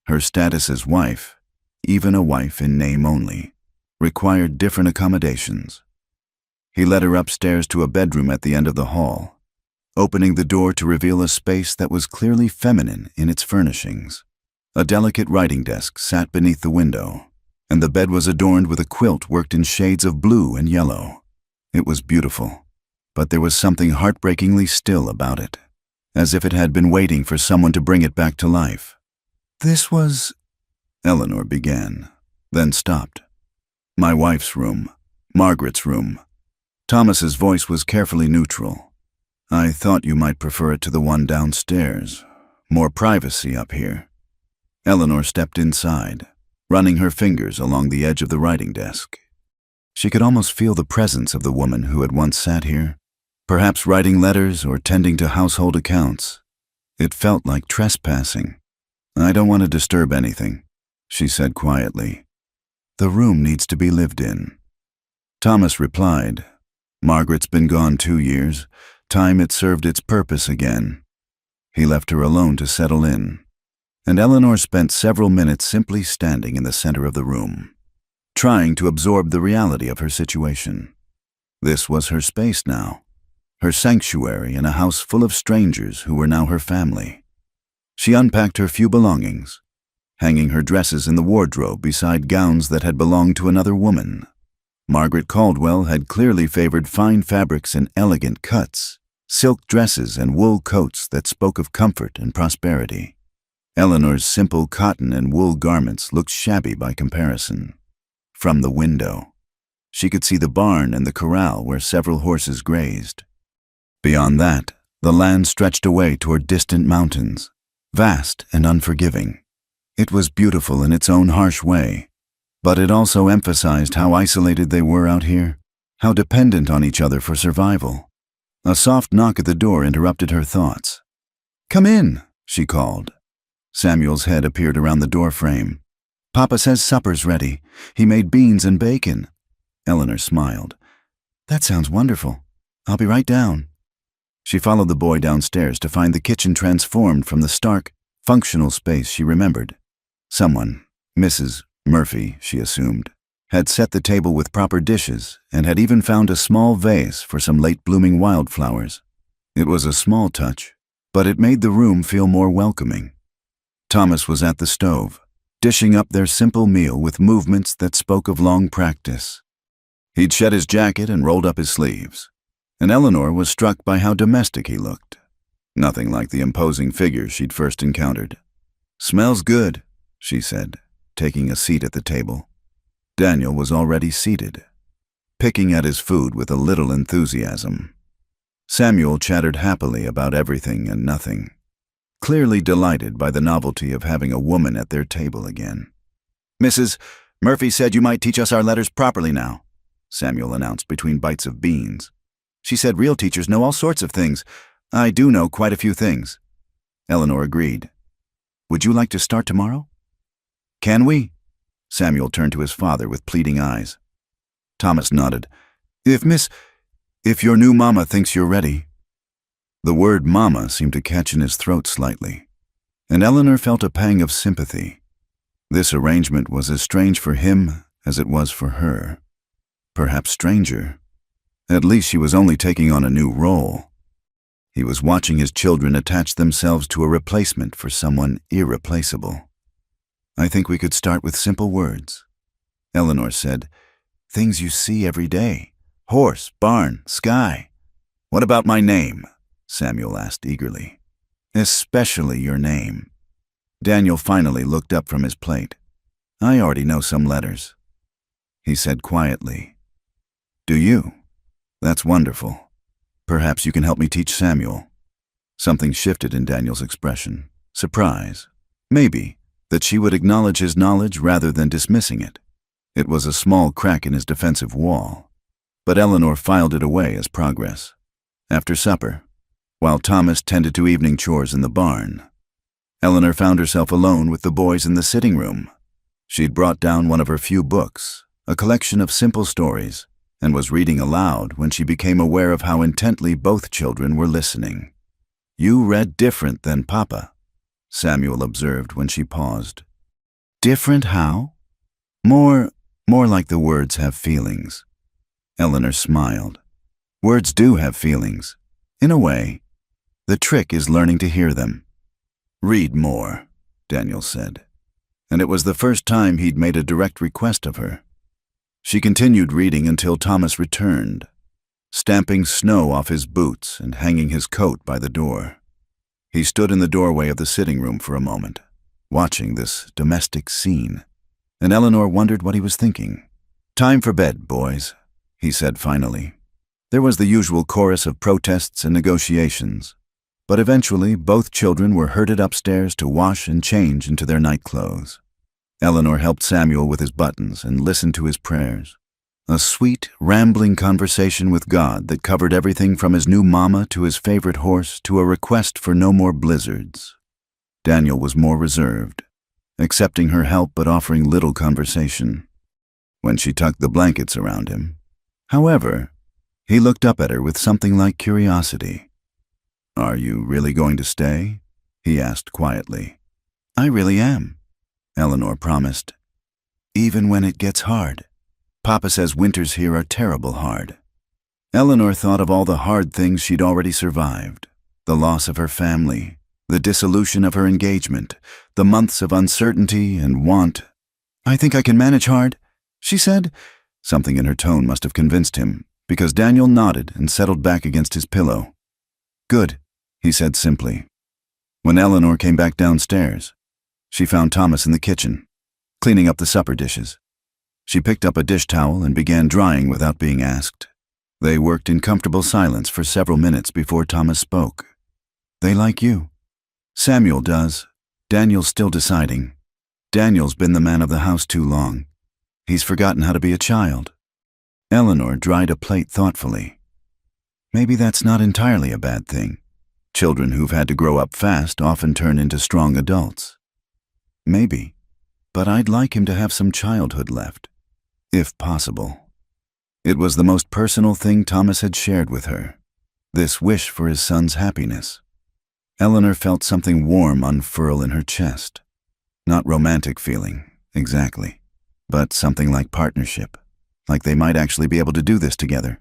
A: her status as wife, even a wife in name only, required different accommodations. He led her upstairs to a bedroom at the end of the hall, opening the door to reveal a space that was clearly feminine in its furnishings. A delicate writing desk sat beneath the window, and the bed was adorned with a quilt worked in shades of blue and yellow. It was beautiful, but there was something heartbreakingly still about it, as if it had been waiting for someone to bring it back to life. "This was," Eleanor began, then stopped. "My wife's room, Margaret's room." Thomas's voice was carefully neutral. "I thought you might prefer it to the one downstairs. More privacy up here." Eleanor stepped inside, running her fingers along the edge of the writing desk. She could almost feel the presence of the woman who had once sat here, perhaps writing letters or tending to household accounts. It felt like trespassing. "I don't want to disturb anything," she said quietly. "The room needs to be lived in." Thomas replied, "Margaret's been gone 2 years. Time it served its purpose again." He left her alone to settle in, and Eleanor spent several minutes simply standing in the center of the room, trying to absorb the reality of her situation. This was her space now, her sanctuary in a house full of strangers who were now her family. She unpacked her few belongings, hanging her dresses in the wardrobe beside gowns that had belonged to another woman. Margaret Caldwell had clearly favored fine fabrics and elegant cuts, silk dresses and wool coats that spoke of comfort and prosperity. Eleanor's simple cotton and wool garments looked shabby by comparison. From the window, she could see the barn and the corral where several horses grazed. Beyond that, the land stretched away toward distant mountains, vast and unforgiving. It was beautiful in its own harsh way, but it also emphasized how isolated they were out here, how dependent on each other for survival. A soft knock at the door interrupted her thoughts. "Come in," she called. Samuel's head appeared around the door frame. "Papa says supper's ready. He made beans and bacon." Eleanor smiled. "That sounds wonderful. I'll be right down." She followed the boy downstairs to find the kitchen transformed from the stark, functional space she remembered. Someone, Mrs. Murphy, she assumed, had set the table with proper dishes and had even found a small vase for some late-blooming wildflowers. It was a small touch, but it made the room feel more welcoming. Thomas was at the stove, dishing up their simple meal with movements that spoke of long practice. He'd shed his jacket and rolled up his sleeves, and Eleanor was struck by how domestic he looked. Nothing like the imposing figure she'd first encountered. "Smells good," she said, taking a seat at the table. Daniel was already seated, picking at his food with a little enthusiasm. Samuel chattered happily about everything and nothing, clearly delighted by the novelty of having a woman at their table again. "Mrs. Murphy said you might teach us our letters properly now," Samuel announced between bites of beans. "She said real teachers know all sorts of things. I do know quite a few things." Eleanor agreed. "Would you like to start tomorrow?" "Can we?" Samuel turned to his father with pleading eyes. Thomas nodded. If your new mama thinks you're ready." The word mama seemed to catch in his throat slightly, and Eleanor felt a pang of sympathy. This arrangement was as strange for him as it was for her. Perhaps stranger. At least she was only taking on a new role. He was watching his children attach themselves to a replacement for someone irreplaceable. "I think we could start with simple words," Eleanor said. "Things you see every day. Horse, barn, sky." "What about my name?" Samuel asked eagerly. "Especially your name." Daniel finally looked up from his plate. "I already know some letters," he said quietly. "Do you? That's wonderful. Perhaps you can help me teach Samuel." Something shifted in Daniel's expression. Surprise. Maybe that she would acknowledge his knowledge rather than dismissing it. It was a small crack in his defensive wall, but Eleanor filed it away as progress. After supper, while Thomas tended to evening chores in the barn, Eleanor found herself alone with the boys in the sitting room. She'd brought down one of her few books, a collection of simple stories, and was reading aloud when she became aware of how intently both children were listening. "You read different than Papa," Samuel observed when she paused. "Different how?" More like the words have feelings." Eleanor smiled. "Words do have feelings, in a way. The trick is learning to hear them." "Read more," Daniel said, and it was the first time he'd made a direct request of her. She continued reading until Thomas returned, stamping snow off his boots and hanging his coat by the door. He stood in the doorway of the sitting room for a moment, watching this domestic scene, and Eleanor wondered what he was thinking. "Time for bed, boys," he said finally. There was the usual chorus of protests and negotiations, but eventually both children were herded upstairs to wash and change into their night clothes. Eleanor helped Samuel with his buttons and listened to his prayers. A sweet, rambling conversation with God that covered everything from his new mama to his favorite horse to a request for no more blizzards. Daniel was more reserved, accepting her help but offering little conversation. When she tucked the blankets around him, however, he looked up at her with something like curiosity. "Are you really going to stay?" he asked quietly. "I really am," Eleanor promised. "Even when it gets hard. Papa says winters here are terrible hard." Eleanor thought of all the hard things she'd already survived. The loss of her family, the dissolution of her engagement, the months of uncertainty and want. "I think I can manage hard," she said. Something in her tone must have convinced him, because Daniel nodded and settled back against his pillow. "Good," he said simply. When Eleanor came back downstairs, she found Thomas in the kitchen, cleaning up the supper dishes. She picked up a dish towel and began drying without being asked. They worked in comfortable silence for several minutes before Thomas spoke. "They like you." "Samuel does. Daniel's still deciding. Daniel's been the man of the house too long. He's forgotten how to be a child." Eleanor dried a plate thoughtfully. "Maybe that's not entirely a bad thing. Children who've had to grow up fast often turn into strong adults." "Maybe, but I'd like him to have some childhood left, if possible." It was the most personal thing Thomas had shared with her, this wish for his son's happiness. Eleanor felt something warm unfurl in her chest. Not romantic feeling, exactly, but something like partnership, like they might actually be able to do this together.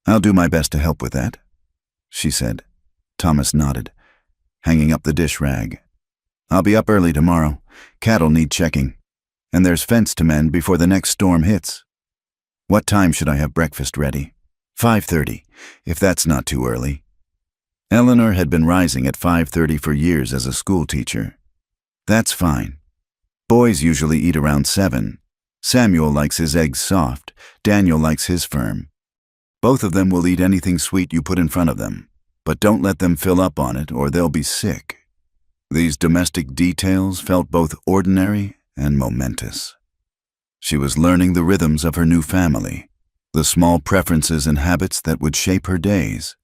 A: "I'll do my best to help with that," she said. Thomas nodded, hanging up the dish rag. "I'll be up early tomorrow. Cattle need checking. And there's fence to mend before the next storm hits." "What time should I have breakfast ready?" 5:30, if that's not too early." Eleanor had been rising at 5:30 for years as a school teacher. "That's fine. Boys usually eat around 7. Samuel likes his eggs soft. Daniel likes his firm. Both of them will eat anything sweet you put in front of them, but don't let them fill up on it or they'll be sick." These domestic details felt both ordinary and momentous. She was learning the rhythms of her new family, the small preferences and habits that would shape her days.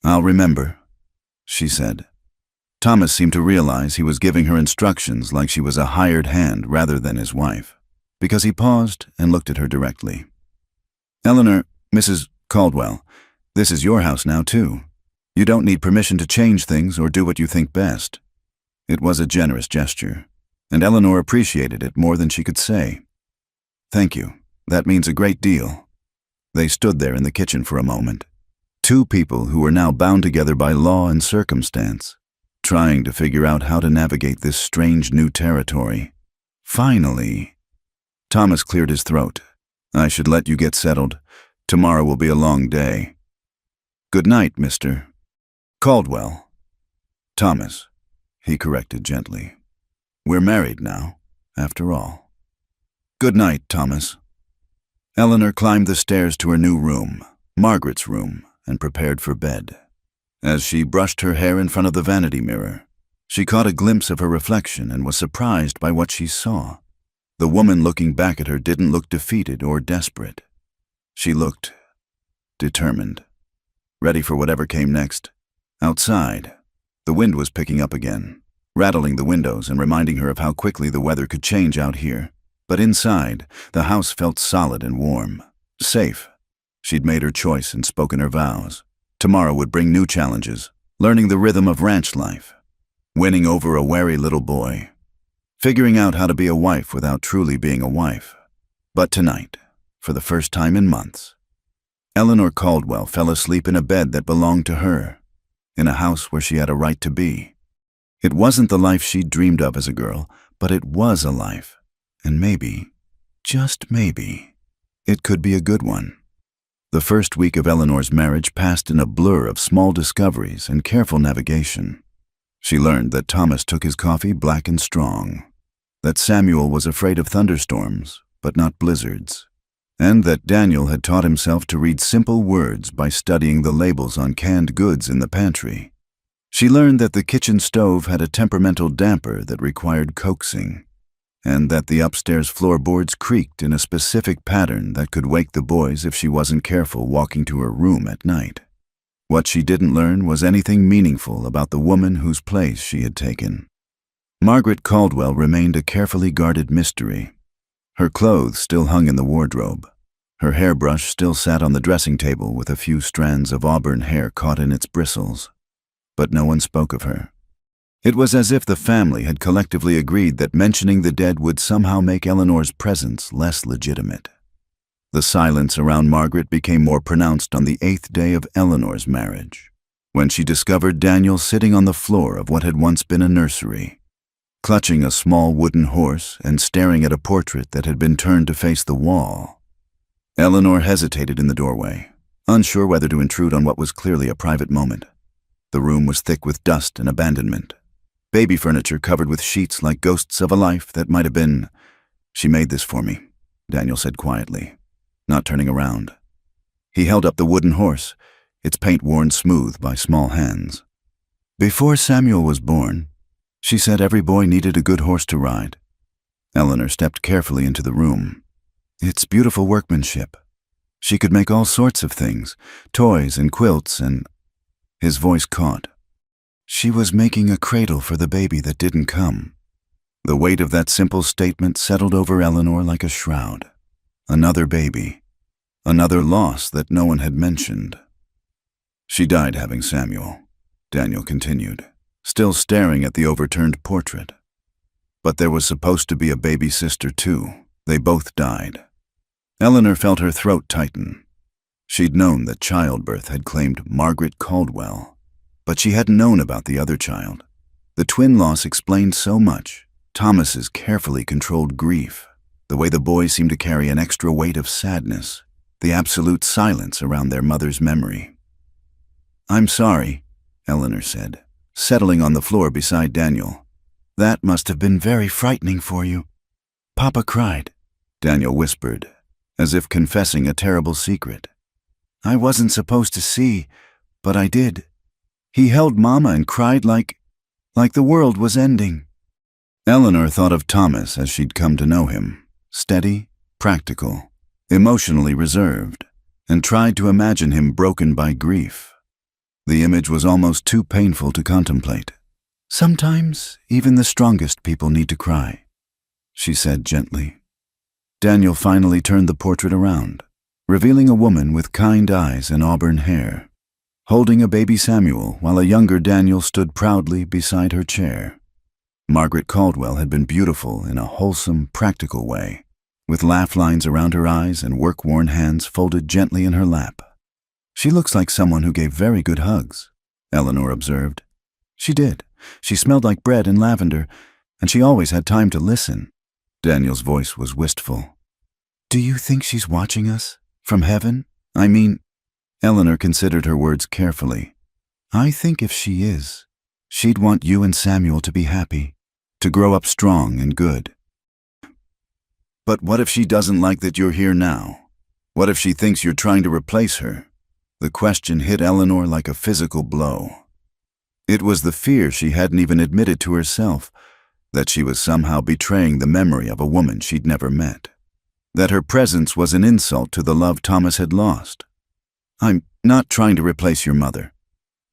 A: "I'll remember," she said. Thomas seemed to realize he was giving her instructions like she was a hired hand rather than his wife, because he paused and looked at her directly. "Eleanor, Mrs. Caldwell, this is your house now, too. You don't need permission to change things or do what you think best." It was a generous gesture, and Eleanor appreciated it more than she could say. "Thank you. That means a great deal." They stood there in the kitchen for a moment, two people who were now bound together by law and circumstance, trying to figure out how to navigate this strange new territory. Finally, Thomas cleared his throat. "I should let you get settled. Tomorrow will be a long day." "Good night, Mr. Caldwell." "Thomas," he corrected gently. "We're married now, after all." "Good night, Thomas." Eleanor climbed the stairs to her new room, Margaret's room, and prepared for bed. As she brushed her hair in front of the vanity mirror, she caught a glimpse of her reflection and was surprised by what she saw. The woman looking back at her didn't look defeated or desperate. She looked determined, ready for whatever came next. Outside, the wind was picking up again, rattling the windows and reminding her of how quickly the weather could change out here. But inside, the house felt solid and warm, safe. She'd made her choice and spoken her vows. Tomorrow would bring new challenges, learning the rhythm of ranch life, winning over a wary little boy, figuring out how to be a wife without truly being a wife. But tonight, for the first time in months, Eleanor Caldwell fell asleep in a bed that belonged to her, in a house where she had a right to be. It wasn't the life she'd dreamed of as a girl, but it was a life. And maybe, just maybe, it could be a good one. The first week of Eleanor's marriage passed in a blur of small discoveries and careful navigation. She learned that Thomas took his coffee black and strong, that Samuel was afraid of thunderstorms, but not blizzards, and that Daniel had taught himself to read simple words by studying the labels on canned goods in the pantry. She learned that the kitchen stove had a temperamental damper that required coaxing, and that the upstairs floorboards creaked in a specific pattern that could wake the boys if she wasn't careful walking to her room at night. What she didn't learn was anything meaningful about the woman whose place she had taken. Margaret Caldwell remained a carefully guarded mystery. Her clothes still hung in the wardrobe. Her hairbrush still sat on the dressing table with a few strands of auburn hair caught in its bristles. But no one spoke of her. It was as if the family had collectively agreed that mentioning the dead would somehow make Eleanor's presence less legitimate. The silence around Margaret became more pronounced on the 8th day of Eleanor's marriage, when she discovered Daniel sitting on the floor of what had once been a nursery, clutching a small wooden horse and staring at a portrait that had been turned to face the wall. Eleanor hesitated in the doorway, unsure whether to intrude on what was clearly a private moment. The room was thick with dust and abandonment. Baby furniture covered with sheets like ghosts of a life that might have been. "She made this for me," Daniel said quietly, not turning around. He held up the wooden horse, its paint worn smooth by small hands. "Before Samuel was born, she said every boy needed a good horse to ride." Eleanor stepped carefully into the room. "It's beautiful workmanship. She could make all sorts of things, toys and quilts and—" His voice caught. "She was making a cradle for the baby that didn't come." The weight of that simple statement settled over Eleanor like a shroud. Another baby. Another loss that no one had mentioned. "She died having Samuel," Daniel continued, still staring at the overturned portrait. "But there was supposed to be a baby sister too. They both died." Eleanor felt her throat tighten. She'd known that childbirth had claimed Margaret Caldwell, but she hadn't known about the other child. The twin loss explained so much. Thomas's carefully controlled grief, the way the boys seemed to carry an extra weight of sadness, the absolute silence around their mother's memory. "I'm sorry," Eleanor said, settling on the floor beside Daniel. "That must have been very frightening for you." "Papa cried," Daniel whispered, as if confessing a terrible secret. "I wasn't supposed to see, but I did. He held Mama and cried like the world was ending." Eleanor thought of Thomas as she'd come to know him, steady, practical, emotionally reserved, and tried to imagine him broken by grief. The image was almost too painful to contemplate. "Sometimes even the strongest people need to cry," she said gently. Daniel finally turned the portrait around, revealing a woman with kind eyes and auburn hair, holding a baby Samuel while a younger Daniel stood proudly beside her chair. Margaret Caldwell had been beautiful in a wholesome, practical way, with laugh lines around her eyes and work-worn hands folded gently in her lap. "She looks like someone who gave very good hugs," Eleanor observed. "She did. She smelled like bread and lavender, and she always had time to listen." Daniel's voice was wistful. "Do you think she's watching us? From heaven? I mean—" Eleanor considered her words carefully. "I think if she is, she'd want you and Samuel to be happy, to grow up strong and good." "But what if she doesn't like that you're here now? What if she thinks you're trying to replace her?" The question hit Eleanor like a physical blow. It was the fear she hadn't even admitted to herself, that she was somehow betraying the memory of a woman she'd never met, that her presence was an insult to the love Thomas had lost. "I'm not trying to replace your mother,"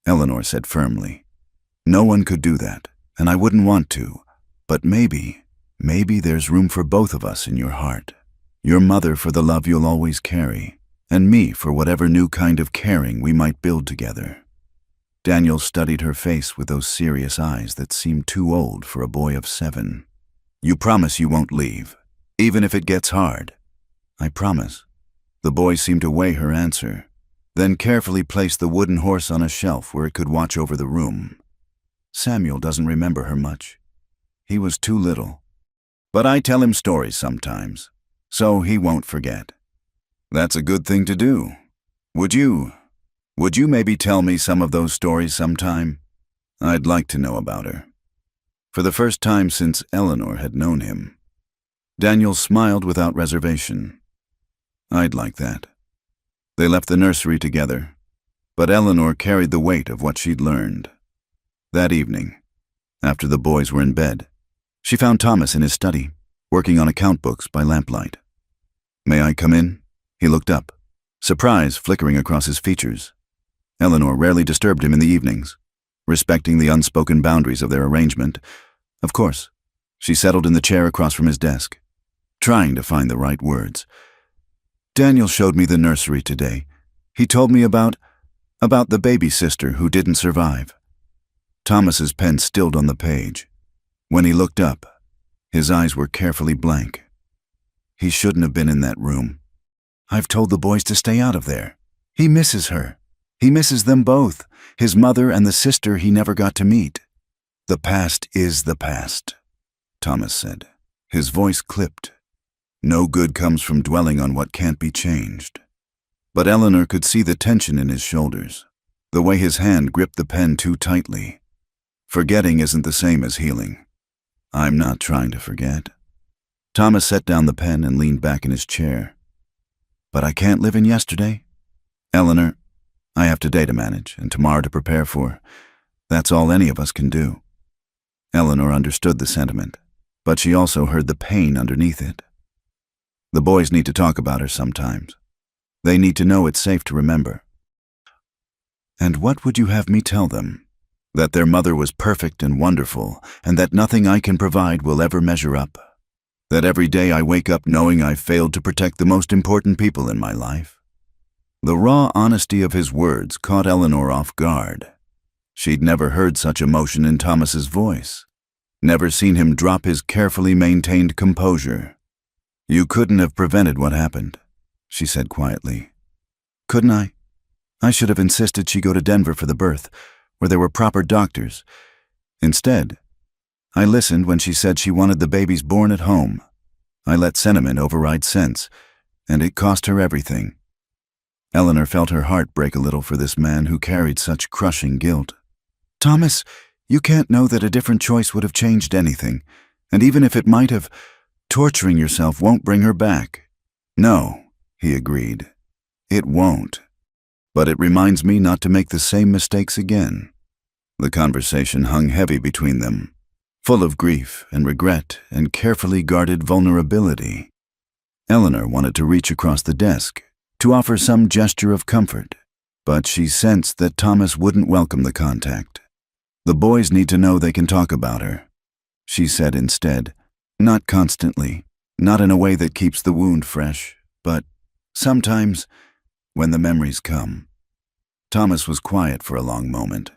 A: Eleanor said firmly. "No one could do that, and I wouldn't want to, but maybe there's room for both of us in your heart. Your mother for the love you'll always carry, and me for whatever new kind of caring we might build together." Daniel studied her face with those serious eyes that seemed too old for a boy of 7. "You promise you won't leave, even if it gets hard?" "I promise." The boy seemed to weigh her answer, then carefully placed the wooden horse on a shelf where it could watch over the room. "Samuel doesn't remember her much. He was too little. But I tell him stories sometimes, so he won't forget." "That's a good thing to do. Would you maybe tell me some of those stories sometime? I'd like to know about her." For the first time since Eleanor had known him, Daniel smiled without reservation. "I'd like that." They left the nursery together, but Eleanor carried the weight of what she'd learned. That evening, after the boys were in bed, she found Thomas in his study, working on account books by lamplight. "May I come in?" He looked up, surprise flickering across his features. Eleanor rarely disturbed him in the evenings, respecting the unspoken boundaries of their arrangement. Of course, she settled in the chair across from his desk, trying to find the right words. "Daniel showed me the nursery today. He told me about the baby sister who didn't survive." Thomas's pen stilled on the page. When he looked up, his eyes were carefully blank. He shouldn't have been in that room. I've told the boys to stay out of there. He misses her. He misses them both, his mother and the sister he never got to meet. The past is the past, Thomas said. His voice clipped. No good comes from dwelling on what can't be changed. But Eleanor could see the tension in his shoulders, the way his hand gripped the pen too tightly. Forgetting isn't the same as healing. I'm not trying to forget. Thomas set down the pen and leaned back in his chair. But I can't live in yesterday. Eleanor, I have today to manage and tomorrow to prepare for. That's all any of us can do. Eleanor understood the sentiment, but she also heard the pain underneath it. The boys need to talk about her sometimes. They need to know it's safe to remember. And what would you have me tell them? That their mother was perfect and wonderful, and that nothing I can provide will ever measure up. That every day I wake up knowing I've failed to protect the most important people in my life. The raw honesty of his words caught Eleanor off guard. She'd never heard such emotion in Thomas's voice, never seen him drop his carefully maintained composure. You couldn't have prevented what happened, she said quietly. Couldn't I? I should have insisted she go to Denver for the birth, where there were proper doctors. Instead, I listened when she said she wanted the babies born at home. I let sentiment override sense, and it cost her everything. Eleanor felt her heart break a little for this man who carried such crushing guilt. Thomas, you can't know that a different choice would have changed anything, and even if it might have, torturing yourself won't bring her back. No, he agreed. It won't. But it reminds me not to make the same mistakes again. The conversation hung heavy between them, full of grief and regret and carefully guarded vulnerability. Eleanor wanted to reach across the desk, to offer some gesture of comfort, but she sensed that Thomas wouldn't welcome the contact. The boys need to know they can talk about her, she said instead. Not constantly, not in a way that keeps the wound fresh, but sometimes, when the memories come. Thomas was quiet for a long moment,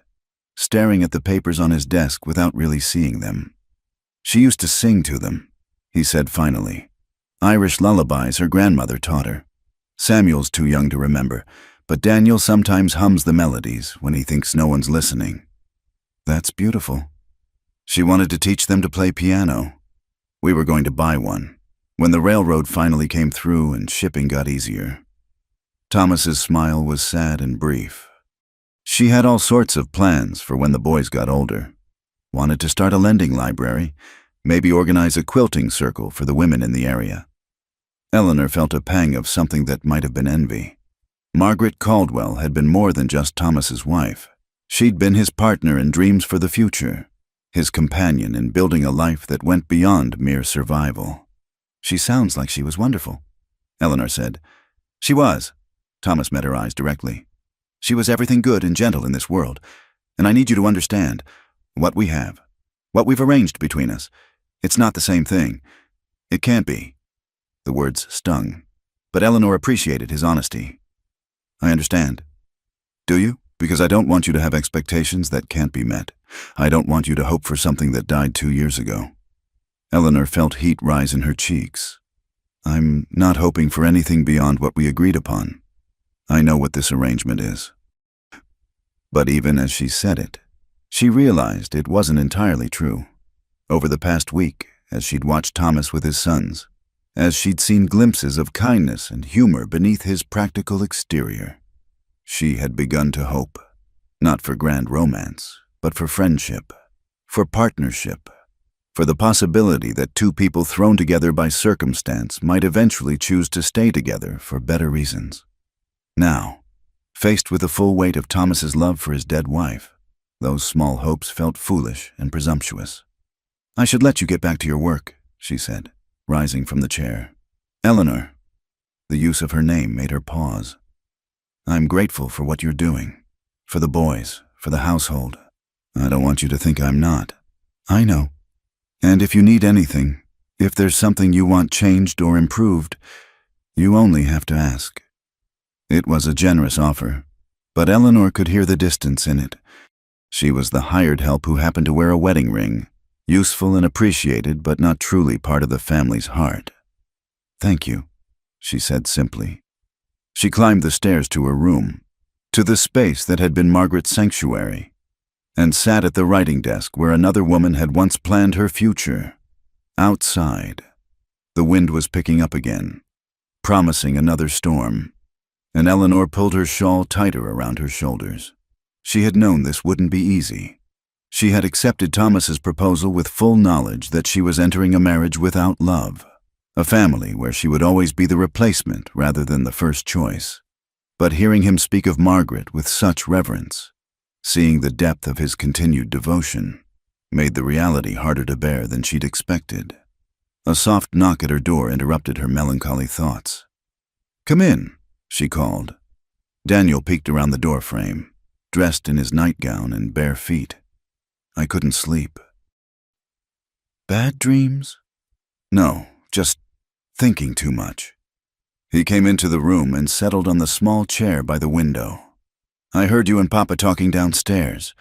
A: staring at the papers on his desk without really seeing them. She used to sing to them, he said finally. Irish lullabies her grandmother taught her. Samuel's too young to remember, but Daniel sometimes hums the melodies when he thinks no one's listening. That's beautiful. She wanted to teach them to play piano. We were going to buy one, when the railroad finally came through and shipping got easier. Thomas's smile was sad and brief. She had all sorts of plans for when the boys got older. Wanted to start a lending library, maybe organize a quilting circle for the women in the area. Eleanor felt a pang of something that might have been envy. Margaret Caldwell had been more than just Thomas's wife. She'd been his partner in dreams for the future, his companion in building a life that went beyond mere survival. She sounds like she was wonderful, Eleanor said. She was. Thomas met her eyes directly. She was everything good and gentle in this world, and I need you to understand what we have, what we've arranged between us. It's not the same thing. It can't be. The words stung, but Eleanor appreciated his honesty. I understand. Do you? Because I don't want you to have expectations that can't be met. I don't want you to hope for something that died 2 years ago. Eleanor felt heat rise in her cheeks. I'm not hoping for anything beyond what we agreed upon. I know what this arrangement is. But even as she said it, she realized it wasn't entirely true. Over the past week, as she'd watched Thomas with his sons, as she'd seen glimpses of kindness and humor beneath his practical exterior, she had begun to hope, not for grand romance, but for friendship, for partnership, for the possibility that two people thrown together by circumstance might eventually choose to stay together for better reasons. Now, faced with the full weight of Thomas's love for his dead wife, those small hopes felt foolish and presumptuous. I should let you get back to your work, she said, rising from the chair. Eleanor. The use of her name made her pause. I'm grateful for what you're doing, for the boys, for the household. I don't want you to think I'm not. I know. And if you need anything, if there's something you want changed or improved, you only have to ask. It was a generous offer, but Eleanor could hear the distance in it. She was the hired help who happened to wear a wedding ring, useful and appreciated, but not truly part of the family's heart. Thank you, she said simply. She climbed the stairs to her room, to the space that had been Margaret's sanctuary, and sat at the writing desk where another woman had once planned her future. Outside, the wind was picking up again, promising another storm, and Eleanor pulled her shawl tighter around her shoulders. She had known this wouldn't be easy. She had accepted Thomas's proposal with full knowledge that she was entering a marriage without love, a family where she would always be the replacement rather than the first choice. But hearing him speak of Margaret with such reverence, seeing the depth of his continued devotion, made the reality harder to bear than she'd expected. A soft knock at her door interrupted her melancholy thoughts. "Come in," she called. Daniel peeked around the doorframe, dressed in his nightgown and bare feet. "I couldn't sleep." "Bad dreams?" "No, just thinking too much." He came into the room and settled on the small chair by the window. "I heard you and Papa talking downstairs."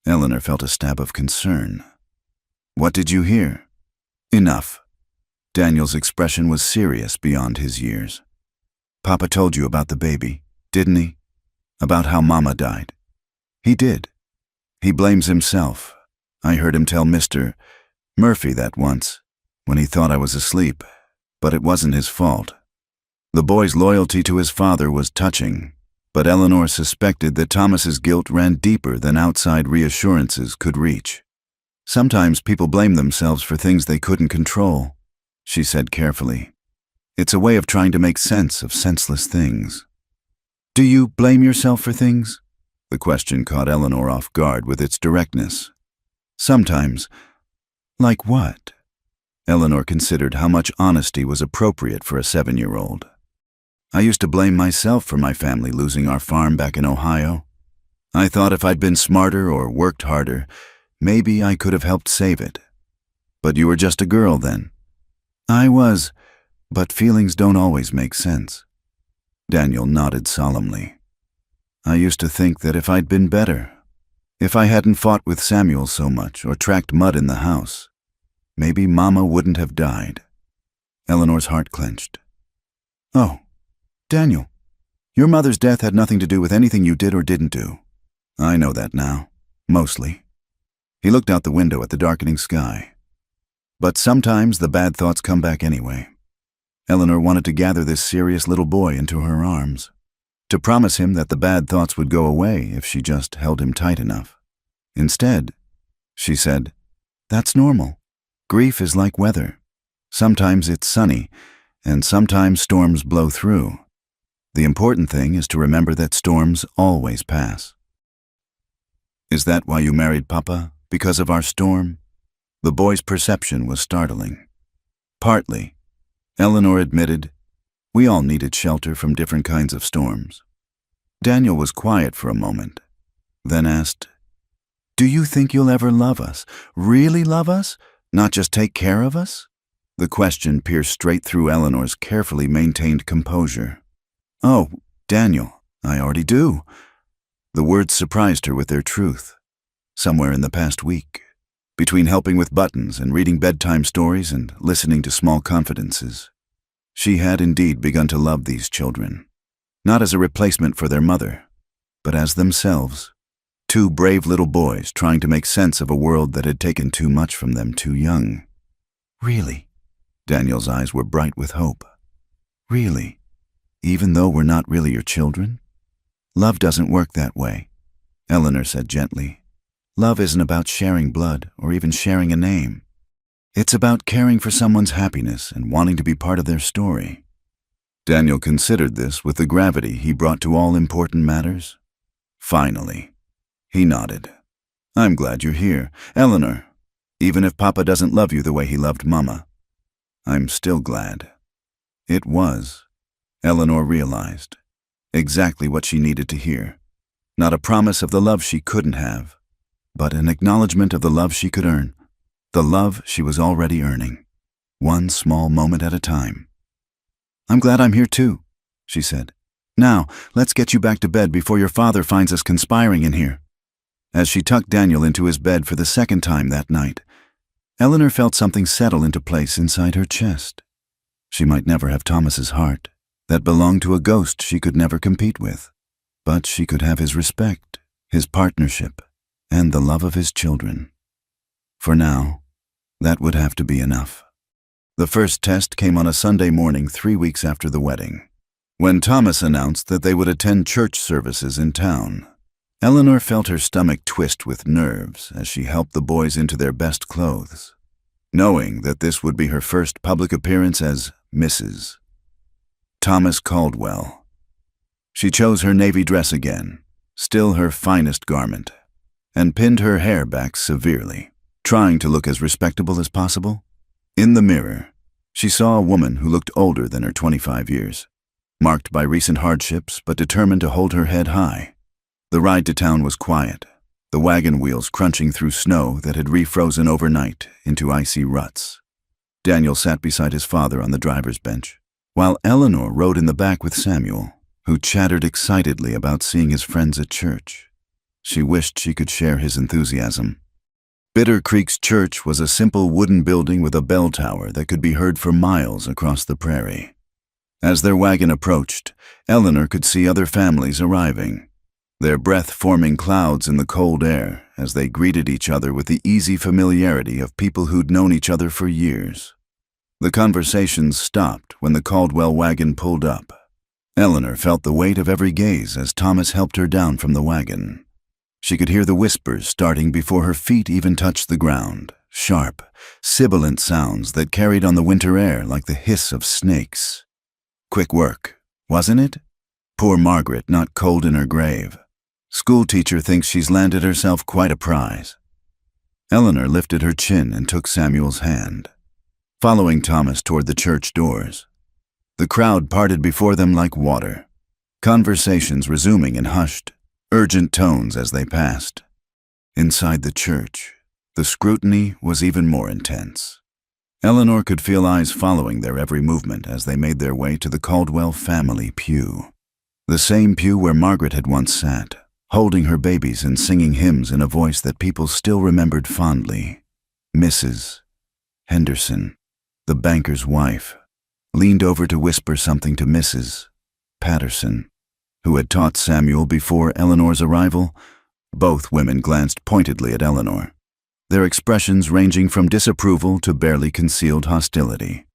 A: Eleanor felt a stab of concern. "What did you hear?" "Enough." Daniel's expression was serious beyond his years. "Papa told you about the baby, didn't he? About how Mama died?" "He did. He blames himself. I heard him tell Mr. Murphy that once, when he thought I was asleep, but it wasn't his fault." The boy's loyalty to his father was touching, but Eleanor suspected that Thomas's guilt ran deeper than outside reassurances could reach. "Sometimes people blame themselves for things they couldn't control," she said carefully. "It's a way of trying to make sense of senseless things." "Do you blame yourself for things?" The question caught Eleanor off guard with its directness. "Sometimes." "Like what?" Eleanor considered how much honesty was appropriate for a 7-year-old. "I used to blame myself for my family losing our farm back in Ohio. I thought if I'd been smarter or worked harder, maybe I could have helped save it. But you were just a girl then." "I was, but feelings don't always make sense." Daniel nodded solemnly. "I used to think that if I'd been better, if I hadn't fought with Samuel so much or tracked mud in the house, maybe Mama wouldn't have died." Eleanor's heart clenched. "Oh, Daniel, your mother's death had nothing to do with anything you did or didn't do." "I know that now, mostly." He looked out the window at the darkening sky. "But sometimes the bad thoughts come back anyway." Eleanor wanted to gather this serious little boy into her arms, to promise him that the bad thoughts would go away if she just held him tight enough. Instead, she said, "That's normal. Grief is like weather. Sometimes it's sunny, and sometimes storms blow through. The important thing is to remember that storms always pass." "Is that why you married Papa? Because of our storm?" The boy's perception was startling. "Partly," Eleanor admitted. "We all needed shelter from different kinds of storms." Daniel was quiet for a moment, then asked, "Do you think you'll ever love us, really love us, not just take care of us?" The question pierced straight through Eleanor's carefully maintained composure. "Oh, Daniel, I already do." The words surprised her with their truth. Somewhere in the past week, between helping with buttons and reading bedtime stories and listening to small confidences, she had indeed begun to love these children, not as a replacement for their mother, but as themselves, 2 brave little boys trying to make sense of a world that had taken too much from them too young. "Really?" Daniel's eyes were bright with hope. "Really? Even though we're not really your children?" "Love doesn't work that way," Eleanor said gently. "Love isn't about sharing blood or even sharing a name. It's about caring for someone's happiness and wanting to be part of their story." Daniel considered this with the gravity he brought to all important matters. Finally, he nodded. "I'm glad you're here, Eleanor. Even if Papa doesn't love you the way he loved Mama, I'm still glad." It was, Eleanor realized, exactly what she needed to hear. Not a promise of the love she couldn't have, but an acknowledgement of the love she could earn, the love she was already earning, one small moment at a time. "I'm glad I'm here too," she said. "Now, let's get you back to bed before your father finds us conspiring in here." As she tucked Daniel into his bed for the second time that night, Eleanor felt something settle into place inside her chest. She might never have Thomas's heart, that belonged to a ghost she could never compete with. But she could have his respect, his partnership, and the love of his children. For now, that would have to be enough. The first test came on a Sunday morning 3 weeks after the wedding, when Thomas announced that they would attend church services in town. Eleanor felt her stomach twist with nerves as she helped the boys into their best clothes, knowing that this would be her first public appearance as Mrs. Thomas Caldwell. She chose her navy dress again, still her finest garment, and pinned her hair back severely, trying to look as respectable as possible. In the mirror, she saw a woman who looked older than her 25 years, marked by recent hardships but determined to hold her head high. The ride to town was quiet, the wagon wheels crunching through snow that had refrozen overnight into icy ruts. Daniel sat beside his father on the driver's bench, while Eleanor rode in the back with Samuel, who chattered excitedly about seeing his friends at church. She wished she could share his enthusiasm. Bitter Creek's church was a simple wooden building with a bell tower that could be heard for miles across the prairie. As their wagon approached, Eleanor could see other families arriving, their breath forming clouds in the cold air as they greeted each other with the easy familiarity of people who'd known each other for years. The conversations stopped when the Caldwell wagon pulled up. Eleanor felt the weight of every gaze as Thomas helped her down from the wagon. She could hear the whispers starting before her feet even touched the ground, sharp, sibilant sounds that carried on the winter air like the hiss of snakes. Quick work, wasn't it? Poor Margaret, not cold in her grave. Schoolteacher thinks she's landed herself quite a prize. Eleanor lifted her chin and took Samuel's hand, following Thomas toward the church doors. The crowd parted before them like water, conversations resuming in hushed, urgent tones as they passed. Inside the church, the scrutiny was even more intense. Eleanor could feel eyes following their every movement as they made their way to the Caldwell family pew, the same pew where Margaret had once sat, holding her babies and singing hymns in a voice that people still remembered fondly. Mrs. Henderson, the banker's wife, leaned over to whisper something to Mrs. Patterson, who had taught Samuel before Eleanor's arrival. Both women glanced pointedly at Eleanor, their expressions ranging from disapproval to barely concealed hostility.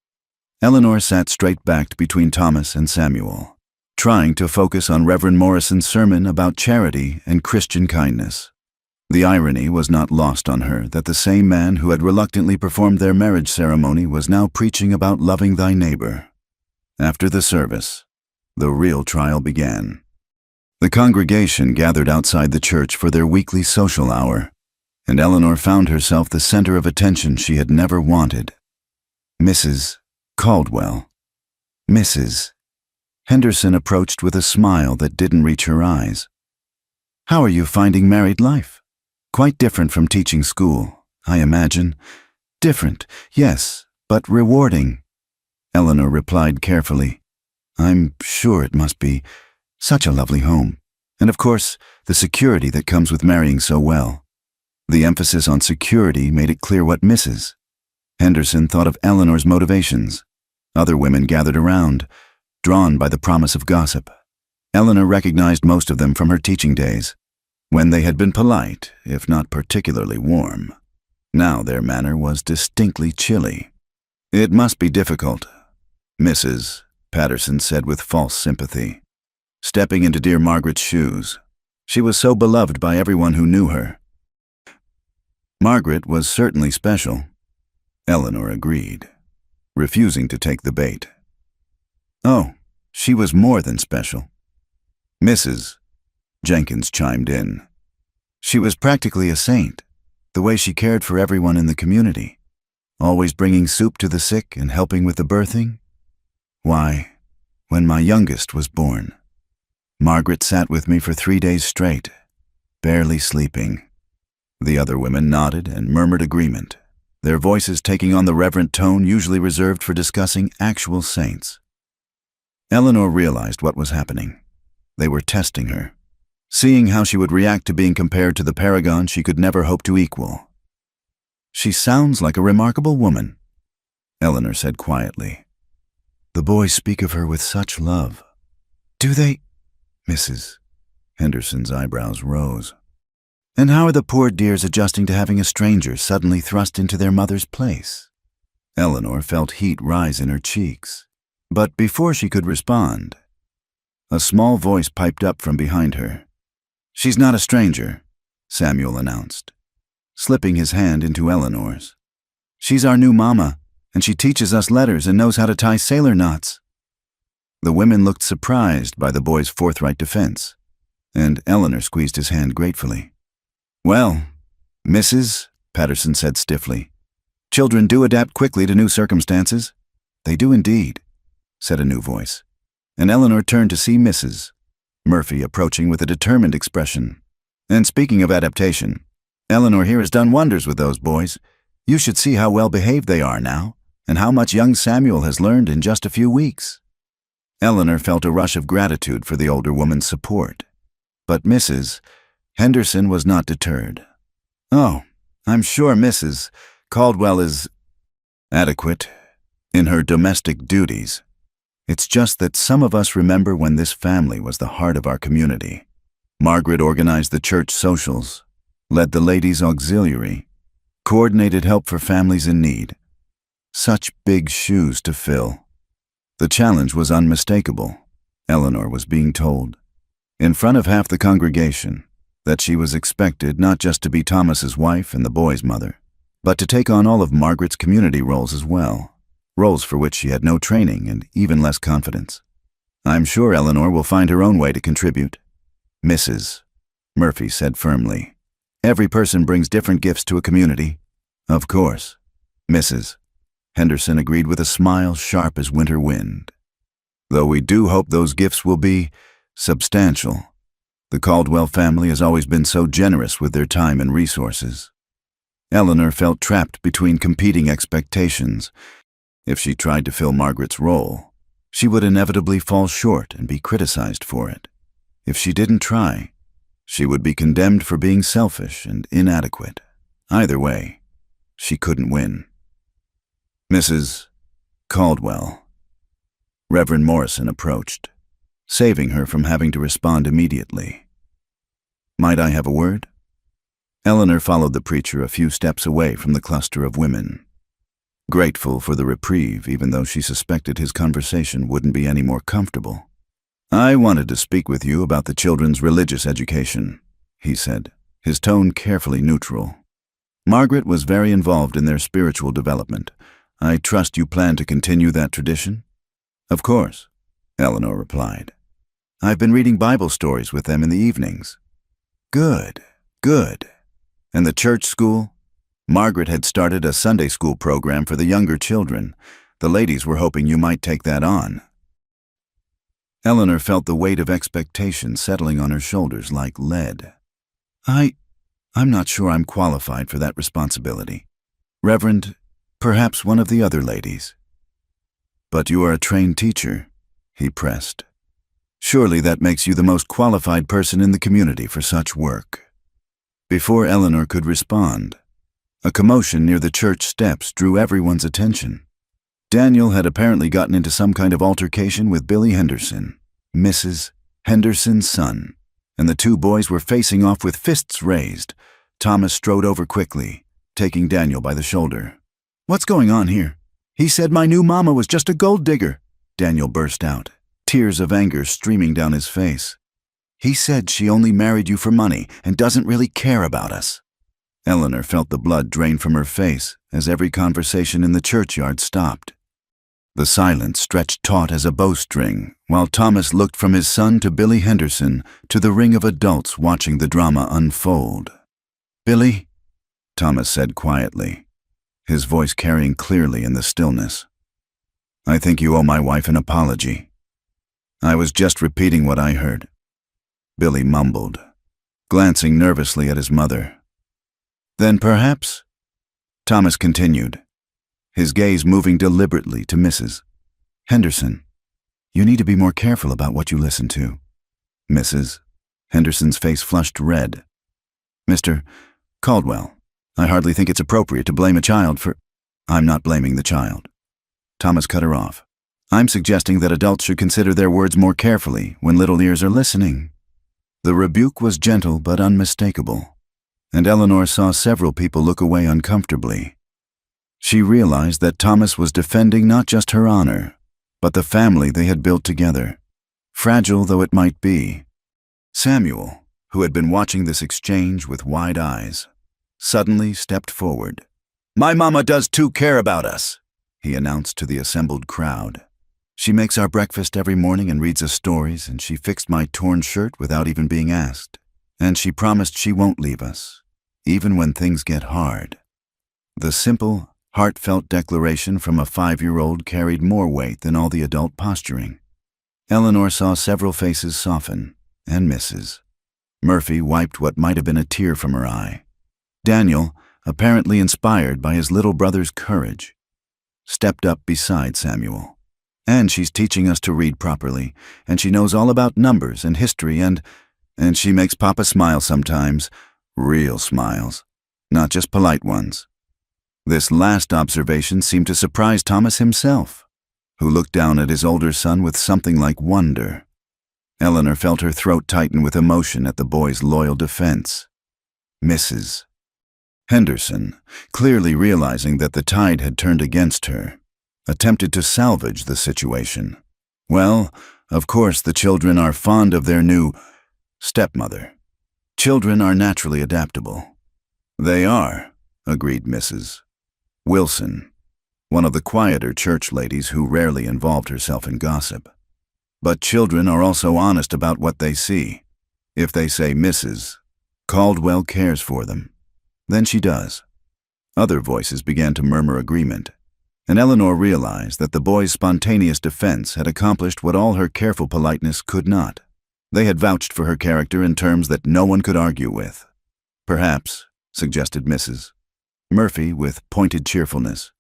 A: Eleanor sat straight-backed between Thomas and Samuel, trying to focus on Reverend Morrison's sermon about charity and Christian kindness. The irony was not lost on her that the same man who had reluctantly performed their marriage ceremony was now preaching about loving thy neighbor. After the service, the real trial began. The congregation gathered outside the church for their weekly social hour, and Eleanor found herself the center of attention she had never wanted. Mrs. Caldwell. Mrs. Henderson approached with a smile that didn't reach her eyes. How are you finding married life? Quite different from teaching school, I imagine. Different, yes, but rewarding. Eleanor replied carefully. I'm sure it must be. Such a lovely home. And of course, the security that comes with marrying so well. The emphasis on security made it clear what Mrs. Henderson thought of Eleanor's motivations. Other women gathered around, drawn by the promise of gossip. Eleanor recognized most of them from her teaching days, when they had been polite, if not particularly warm. Now their manner was distinctly chilly. It must be difficult, Mrs. Patterson said with false sympathy, stepping into dear Margaret's shoes. She was so beloved by everyone who knew her. Margaret was certainly special, Eleanor agreed, refusing to take the bait. Oh, she was more than special. Mrs. Jenkins chimed in. She was practically a saint, the way she cared for everyone in the community, always bringing soup to the sick and helping with the birthing. Why, when my youngest was born, Margaret sat with me for 3 days straight, barely sleeping. The other women nodded and murmured agreement, their voices taking on the reverent tone usually reserved for discussing actual saints. Eleanor realized what was happening. They were testing her, seeing how she would react to being compared to the paragon she could never hope to equal. She sounds like a remarkable woman, Eleanor said quietly. The boys speak of her with such love. Do they? Mrs. Henderson's eyebrows rose. And how are the poor dears adjusting to having a stranger suddenly thrust into their mother's place? Eleanor felt heat rise in her cheeks. But before she could respond, a small voice piped up from behind her. She's not a stranger, Samuel announced, slipping his hand into Eleanor's. She's our new mama, and she teaches us letters and knows how to tie sailor knots. The women looked surprised by the boy's forthright defense, and Eleanor squeezed his hand gratefully. Well, Mrs., Patterson said stiffly, children do adapt quickly to new circumstances. They do indeed, said a new voice, and Eleanor turned to see Mrs. Murphy approaching with a determined expression. And speaking of adaptation, Eleanor here has done wonders with those boys. You should see how well behaved they are now, and how much young Samuel has learned in just a few weeks. Eleanor felt a rush of gratitude for the older woman's support. But Mrs. Henderson was not deterred. Oh, I'm sure Mrs. Caldwell is adequate in her domestic duties. It's just that some of us remember when this family was the heart of our community. Margaret organized the church socials, led the ladies' auxiliary, coordinated help for families in need. Such big shoes to fill. The challenge was unmistakable, Eleanor was being told, in front of half the congregation, that she was expected not just to be Thomas's wife and the boy's mother, but to take on all of Margaret's community roles as well, roles for which she had no training and even less confidence. I'm sure Eleanor will find her own way to contribute, Mrs. Murphy said firmly. Every person brings different gifts to a community. Of course, Mrs. Henderson agreed with a smile sharp as winter wind. Though we do hope those gifts will be substantial. The Caldwell family has always been so generous with their time and resources. Eleanor felt trapped between competing expectations. If she tried to fill Margaret's role, she would inevitably fall short and be criticized for it. If she didn't try, she would be condemned for being selfish and inadequate. Either way, she couldn't win. Mrs. Caldwell. Reverend Morrison approached, saving her from having to respond immediately. Might I have a word? Eleanor followed the preacher a few steps away from the cluster of women, grateful for the reprieve even though she suspected his conversation wouldn't be any more comfortable. I wanted to speak with you about the children's religious education, he said, his tone carefully neutral. Margaret was very involved in their spiritual development. I trust you plan to continue that tradition? Of course, Eleanor replied. I've been reading Bible stories with them in the evenings. Good, good. And the church school? Margaret had started a Sunday school program for the younger children. The ladies were hoping you might take that on. Eleanor felt the weight of expectation settling on her shoulders like lead. I'm not sure I'm qualified for that responsibility. Reverend, perhaps one of the other ladies. But you are a trained teacher, he pressed. Surely that makes you the most qualified person in the community for such work. Before Eleanor could respond, a commotion near the church steps drew everyone's attention. Daniel had apparently gotten into some kind of altercation with Billy Henderson, Mrs. Henderson's son, and the two boys were facing off with fists raised. Thomas strode over quickly, taking Daniel by the shoulder. What's going on here? He said my new mama was just a gold digger, Daniel burst out, tears of anger streaming down his face. He said she only married you for money and doesn't really care about us. Eleanor felt the blood drain from her face as every conversation in the churchyard stopped. The silence stretched taut as a bowstring, while Thomas looked from his son to Billy Henderson to the ring of adults watching the drama unfold. Billy, Thomas said quietly, his voice carrying clearly in the stillness. I think you owe my wife an apology. I was just repeating what I heard. Billy mumbled, glancing nervously at his mother. Then perhaps, Thomas continued, his gaze moving deliberately to Mrs. Henderson. You need to be more careful about what you listen to. Mrs. Henderson's face flushed red. Mr. Caldwell, I hardly think it's appropriate to blame a child for... I'm not blaming the child. Thomas cut her off. I'm suggesting that adults should consider their words more carefully when little ears are listening." The rebuke was gentle but unmistakable, and Eleanor saw several people look away uncomfortably. She realized that Thomas was defending not just her honor, but the family they had built together, fragile though it might be. Samuel, who had been watching this exchange with wide eyes, suddenly stepped forward. "My mama does too care about us," he announced to the assembled crowd. "She makes our breakfast every morning and reads us stories, and she fixed my torn shirt without even being asked. And she promised she won't leave us, even when things get hard." The simple, heartfelt declaration from a 5-year-old carried more weight than all the adult posturing. Eleanor saw several faces soften, and Mrs. Murphy wiped what might have been a tear from her eye. Daniel, apparently inspired by his little brother's courage, stepped up beside Samuel. "And she's teaching us to read properly, and she knows all about numbers and history, and she makes Papa smile sometimes, real smiles, not just polite ones." This last observation seemed to surprise Thomas himself, who looked down at his older son with something like wonder. Eleanor felt her throat tighten with emotion at the boy's loyal defense. Mrs. Henderson, clearly realizing that the tide had turned against her, attempted to salvage the situation. "Well, of course the children are fond of their new stepmother. Children are naturally adaptable." "They are," agreed Mrs. Wilson, one of the quieter church ladies who rarely involved herself in gossip. "But children are also honest about what they see. If they say Mrs. Caldwell cares for them, then she does." Other voices began to murmur agreement, and Eleanor realized that the boy's spontaneous defense had accomplished what all her careful politeness could not. They had vouched for her character in terms that no one could argue with. "Perhaps," suggested Mrs. Murphy with pointed cheerfulness,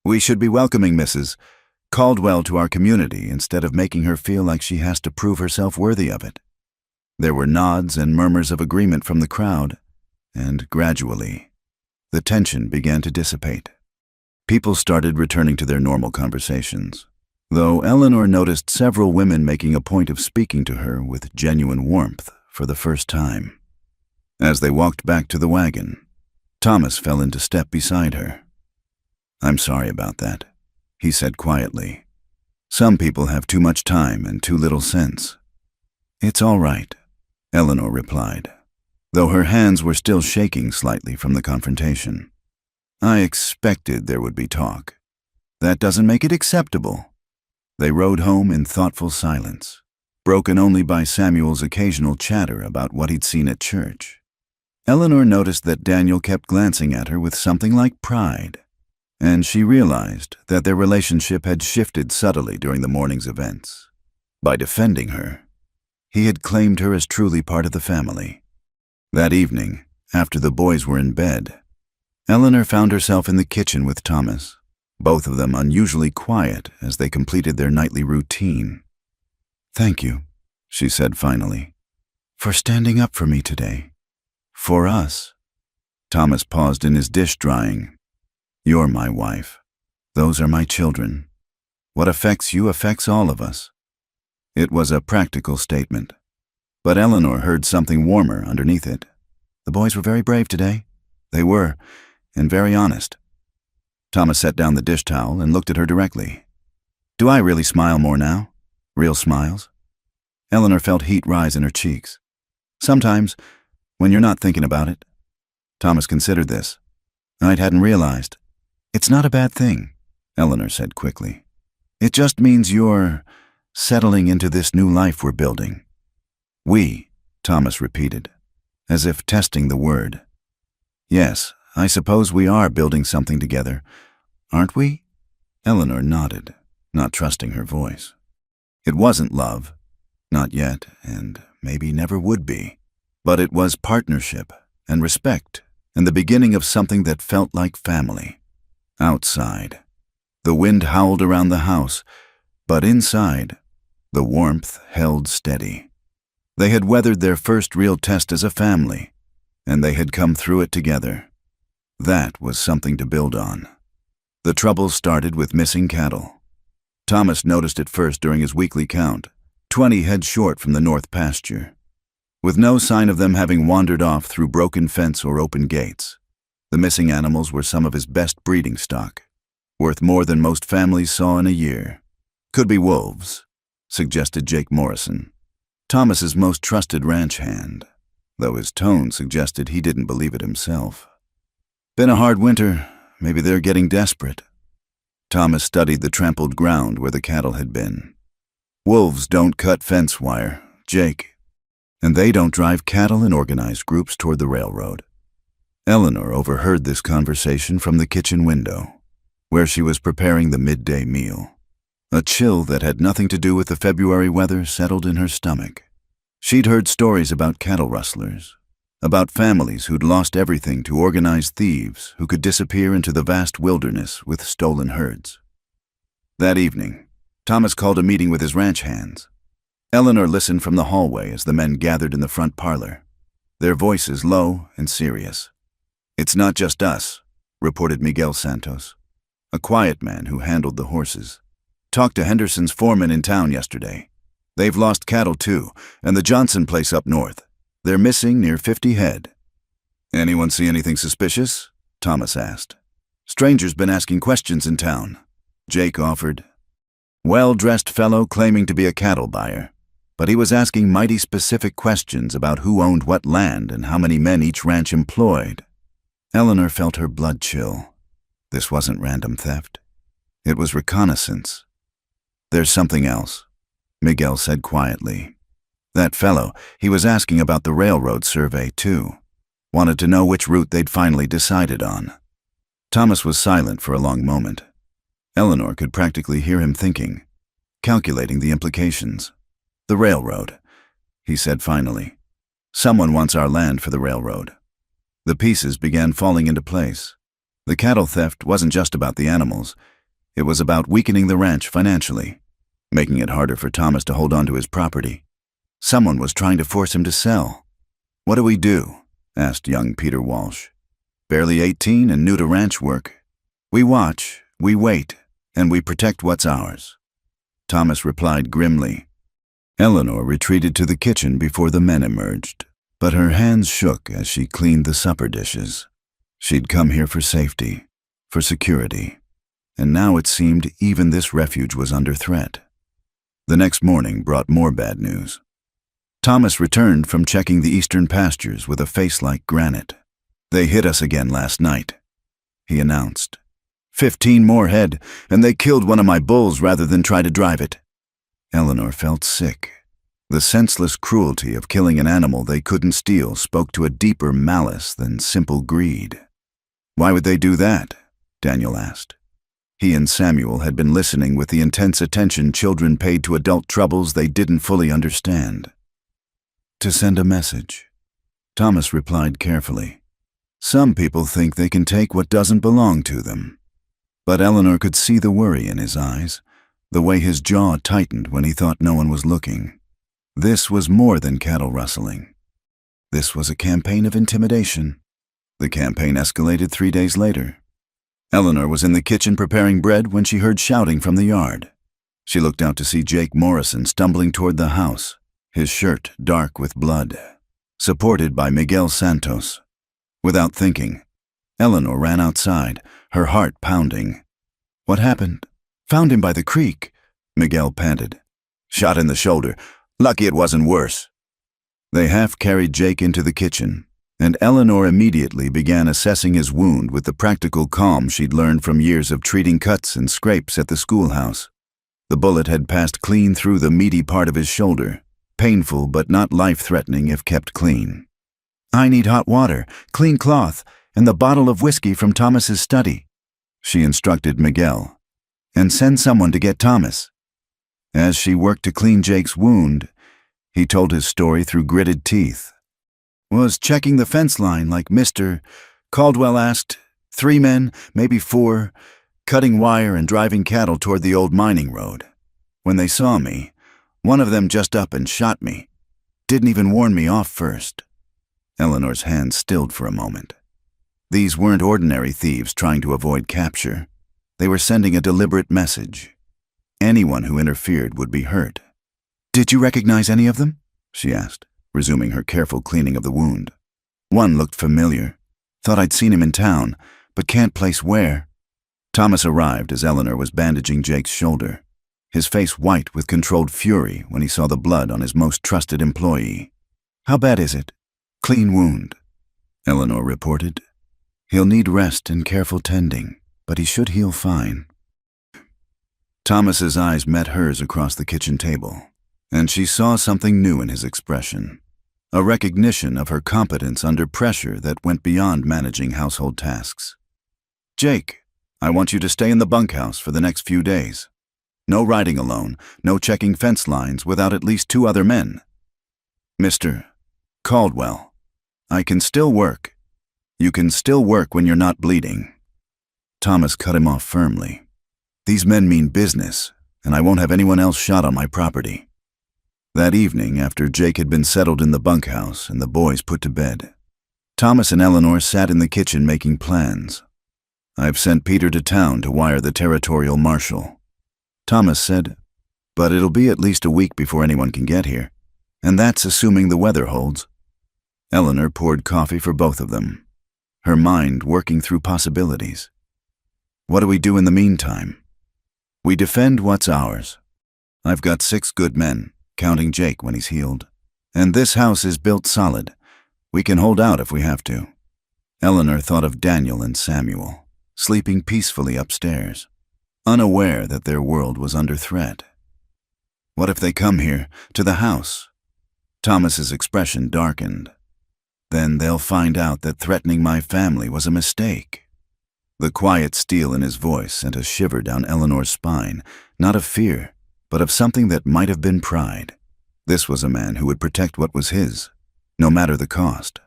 A: "we should be welcoming Mrs. Caldwell to our community instead of making her feel like she has to prove herself worthy of it." There were nods and murmurs of agreement from the crowd, and gradually, the tension began to dissipate. People started returning to their normal conversations, though Eleanor noticed several women making a point of speaking to her with genuine warmth for the first time. As they walked back to the wagon, Thomas fell into step beside her. "I'm sorry about that," he said quietly. "Some people have too much time and too little sense." "It's all right," Eleanor replied, though her hands were still shaking slightly from the confrontation. "I expected there would be talk. That doesn't make it acceptable." They rode home in thoughtful silence, broken only by Samuel's occasional chatter about what he'd seen at church. Eleanor noticed that Daniel kept glancing at her with something like pride, and she realized that their relationship had shifted subtly during the morning's events. By defending her, he had claimed her as truly part of the family. That evening, after the boys were in bed, Eleanor found herself in the kitchen with Thomas, both of them unusually quiet as they completed their nightly routine. "Thank you," she said finally, "for standing up for me today. For us." Thomas paused in his dish drying. "You're my wife. Those are my children. What affects you affects all of us." It was a practical statement, but Eleanor heard something warmer underneath it. "The boys were very brave today." "They were, and very honest." Thomas set down the dish towel and looked at her directly. "Do I really smile more now? Real smiles?" Eleanor felt heat rise in her cheeks. "Sometimes, when you're not thinking about it." Thomas considered this. "I hadn't realized." "It's not a bad thing," Eleanor said quickly. "It just means you're settling into this new life we're building." "We," Thomas repeated, as if testing the word. "Yes, I suppose we are building something together, aren't we?" Eleanor nodded, not trusting her voice. It wasn't love, not yet, and maybe never would be. But it was partnership and respect, and the beginning of something that felt like family. Outside, the wind howled around the house, but inside, the warmth held steady. They had weathered their first real test as a family, and they had come through it together. That was something to build on. The trouble started with missing cattle. Thomas noticed it first during his weekly count, 20 head short from the north pasture, with no sign of them having wandered off through broken fence or open gates. The missing animals were some of his best breeding stock, worth more than most families saw in a year. Could be wolves, suggested Jake Morrison, Thomas's most trusted ranch hand, though his tone suggested he didn't believe it himself. Been a hard winter, maybe they're getting desperate. Thomas studied the trampled ground where the cattle had been. Wolves don't cut fence wire, Jake, and they don't drive cattle in organized groups toward the railroad. Eleanor overheard this conversation from the kitchen window, where she was preparing the midday meal. A chill that had nothing to do with the February weather settled in her stomach. She'd heard stories about cattle rustlers, about families who'd lost everything to organized thieves who could disappear into the vast wilderness with stolen herds. That evening, Thomas called a meeting with his ranch hands. Eleanor listened from the hallway as the men gathered in the front parlor, their voices low and serious. "It's not just us," reported Miguel Santos, a quiet man who handled the horses. "Talked to Henderson's foreman in town yesterday. They've lost cattle too, and the Johnson place up north. They're missing near 50 head. "Anyone see anything suspicious?" Thomas asked. "Stranger's been asking questions in town," Jake offered. Well-dressed fellow claiming to be a cattle buyer, but he was asking mighty specific questions about who owned what land and how many men each ranch employed. Eleanor felt her blood chill. This wasn't random theft. It was reconnaissance. "There's something else," Miguel said quietly. "That fellow, he was asking about the railroad survey too. Wanted to know which route they'd finally decided on." Thomas was silent for a long moment. Eleanor could practically hear him thinking, calculating the implications. "The railroad," he said finally. "Someone wants our land for the railroad." The pieces began falling into place. The cattle theft wasn't just about the animals. It was about weakening the ranch financially, making it harder for Thomas to hold on to his property. Someone was trying to force him to sell. "What do we do?" asked young Peter Walsh. "Barely 18 and new to ranch work. We watch, we wait, and we protect what's ours," Thomas replied grimly. Eleanor retreated to the kitchen before the men emerged, but her hands shook as she cleaned the supper dishes. She'd come here for safety, for security, and now it seemed even this refuge was under threat. The next morning brought more bad news. Thomas returned from checking the eastern pastures with a face like granite. "They hit us again last night," he announced. 15 more head, and they killed one of my bulls rather than try to drive it." Eleanor felt sick. The senseless cruelty of killing an animal they couldn't steal spoke to a deeper malice than simple greed. "Why would they do that?" Daniel asked. He and Samuel had been listening with the intense attention children paid to adult troubles they didn't fully understand. "To send a message," Thomas replied carefully. "Some people think they can take what doesn't belong to them." But Eleanor could see the worry in his eyes, the way his jaw tightened when he thought no one was looking. This was more than cattle rustling. This was a campaign of intimidation. The campaign escalated 3 days later. Eleanor was in the kitchen preparing bread when she heard shouting from the yard. She looked out to see Jake Morrison stumbling toward the house, his shirt dark with blood, supported by Miguel Santos. Without thinking, Eleanor ran outside, her heart pounding. "What happened?" "Found him by the creek," Miguel panted. "Shot in the shoulder. Lucky it wasn't worse." They half-carried Jake into the kitchen, and Eleanor immediately began assessing his wound with the practical calm she'd learned from years of treating cuts and scrapes at the schoolhouse. The bullet had passed clean through the meaty part of his shoulder, painful but not life-threatening if kept clean. "I need hot water, clean cloth, and the bottle of whiskey from Thomas's study," she instructed Miguel. "And send someone to get Thomas." As she worked to clean Jake's wound, he told his story through gritted teeth. "Was checking the fence line like Mr. Caldwell asked. 3 men, maybe 4, cutting wire and driving cattle toward the old mining road. When they saw me, one of them just up and shot me. Didn't even warn me off first." Eleanor's hands stilled for a moment. These weren't ordinary thieves trying to avoid capture. They were sending a deliberate message. Anyone who interfered would be hurt. "Did you recognize any of them?" she asked, resuming her careful cleaning of the wound. "One looked familiar. Thought I'd seen him in town, but can't place where." Thomas arrived as Eleanor was bandaging Jake's shoulder, his face white with controlled fury when he saw the blood on his most trusted employee. "How bad is it?" "Clean wound," Eleanor reported. "He'll need rest and careful tending, but he should heal fine." Thomas's eyes met hers across the kitchen table, and she saw something new in his expression, a recognition of her competence under pressure that went beyond managing household tasks. "Jake, I want you to stay in the bunkhouse for the next few days. No riding alone, no checking fence lines without at least 2 other men. Mr. Caldwell, I can still work. You can still work when you're not bleeding." Thomas cut him off firmly. "These men mean business, and I won't have anyone else shot on my property." That evening, after Jake had been settled in the bunkhouse and the boys put to bed, Thomas and Eleanor sat in the kitchen making plans. "I've sent Peter to town to wire the territorial marshal," Thomas said, "but it'll be at least a week before anyone can get here, and that's assuming the weather holds." Eleanor poured coffee for both of them, her mind working through possibilities. "What do we do in the meantime?" "We defend what's ours. I've got 6 good men, counting Jake when he's healed, and this house is built solid. We can hold out if we have to." Eleanor thought of Daniel and Samuel, sleeping peacefully upstairs, unaware that their world was under threat. "What if they come here, to the house?" Thomas's expression darkened. "Then they'll find out that threatening my family was a mistake." The quiet steel in his voice sent a shiver down Eleanor's spine, not of fear, but of something that might have been pride. This was a man who would protect what was his, no matter the cost.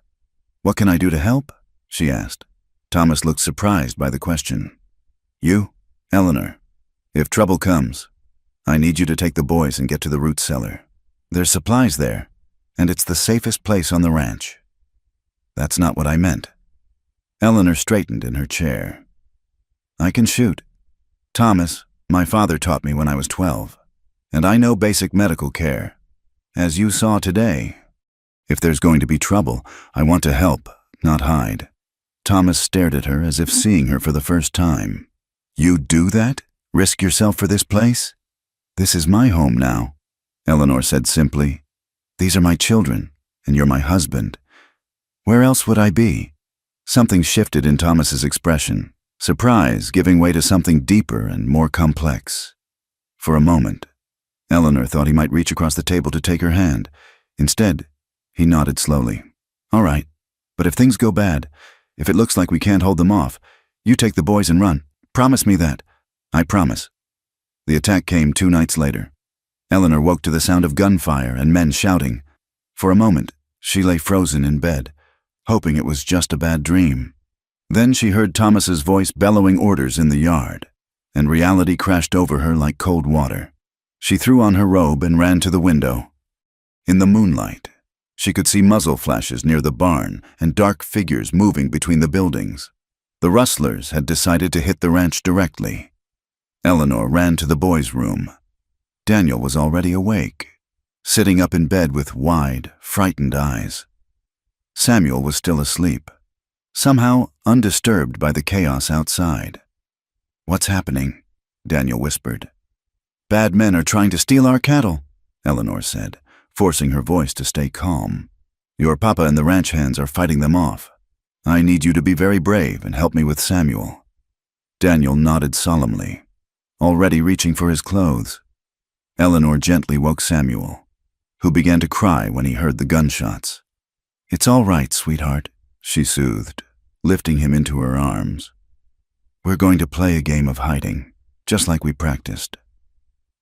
A: "What can I do to help?" she asked. Thomas looked surprised by the question. "You, Eleanor, if trouble comes, I need you to take the boys and get to the root cellar. There's supplies there, and it's the safest place on the ranch." "That's not what I meant." Eleanor straightened in her chair. "I can shoot. Thomas, my father taught me when I was 12, and I know basic medical care, as you saw today. If there's going to be trouble, I want to help, not hide." Thomas stared at her as if seeing her for the first time. "You'd do that? Risk yourself for this place?" "This is my home now," Eleanor said simply. "These are my children, and you're my husband. Where else would I be?" Something shifted in Thomas's expression, surprise giving way to something deeper and more complex. For a moment, Eleanor thought he might reach across the table to take her hand. Instead, he nodded slowly. "All right, but if things go bad, if it looks like we can't hold them off, you take the boys and run. Promise me that." "I promise." The attack came 2 nights later. Eleanor woke to the sound of gunfire and men shouting. For a moment, she lay frozen in bed, hoping it was just a bad dream. Then she heard Thomas's voice bellowing orders in the yard, and reality crashed over her like cold water. She threw on her robe and ran to the window. In the moonlight, she could see muzzle flashes near the barn and dark figures moving between the buildings. The rustlers had decided to hit the ranch directly. Eleanor ran to the boys' room. Daniel was already awake, sitting up in bed with wide, frightened eyes. Samuel was still asleep, somehow undisturbed by the chaos outside. "What's happening?" Daniel whispered. "Bad men are trying to steal our cattle," Eleanor said, forcing her voice to stay calm. "Your papa and the ranch hands are fighting them off. I need you to be very brave and help me with Samuel." Daniel nodded solemnly, already reaching for his clothes. Eleanor gently woke Samuel, who began to cry when he heard the gunshots. "It's all right, sweetheart," she soothed, lifting him into her arms. "We're going to play a game of hiding, just like we practiced."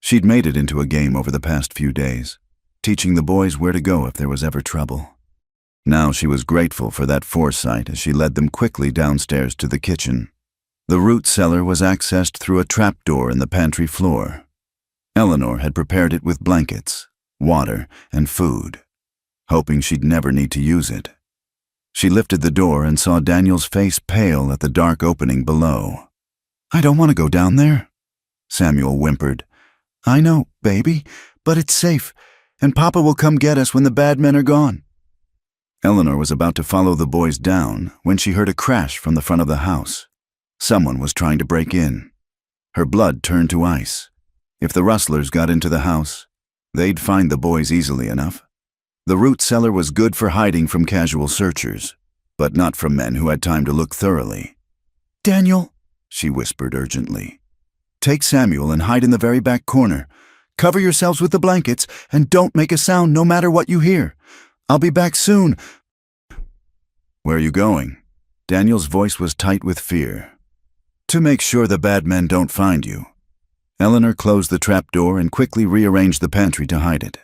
A: She'd made it into a game over the past few days, teaching the boys where to go if there was ever trouble. Now she was grateful for that foresight as she led them quickly downstairs to the kitchen. The root cellar was accessed through a trapdoor in the pantry floor. Eleanor had prepared it with blankets, water, and food, hoping she'd never need to use it. She lifted the door and saw Daniel's face pale at the dark opening below. "I don't want to go down there," Samuel whimpered, I know, baby, but it's safe, and Papa will come get us when the bad men are gone. Eleanor was about to follow the boys down when she heard a crash from the front of the house. Someone was trying to break in. Her blood turned to ice. If the rustlers got into the house, they'd find the boys easily enough. The root cellar was good for hiding from casual searchers, but not from men who had time to look thoroughly. "Daniel," she whispered urgently, "take Samuel and hide in the very back corner. Cover yourselves with the blankets and don't make a sound no matter what you hear. I'll be back soon." "Where are you going?" Daniel's voice was tight with fear. "To make sure the bad men don't find you." Eleanor closed the trap door and quickly rearranged the pantry to hide it.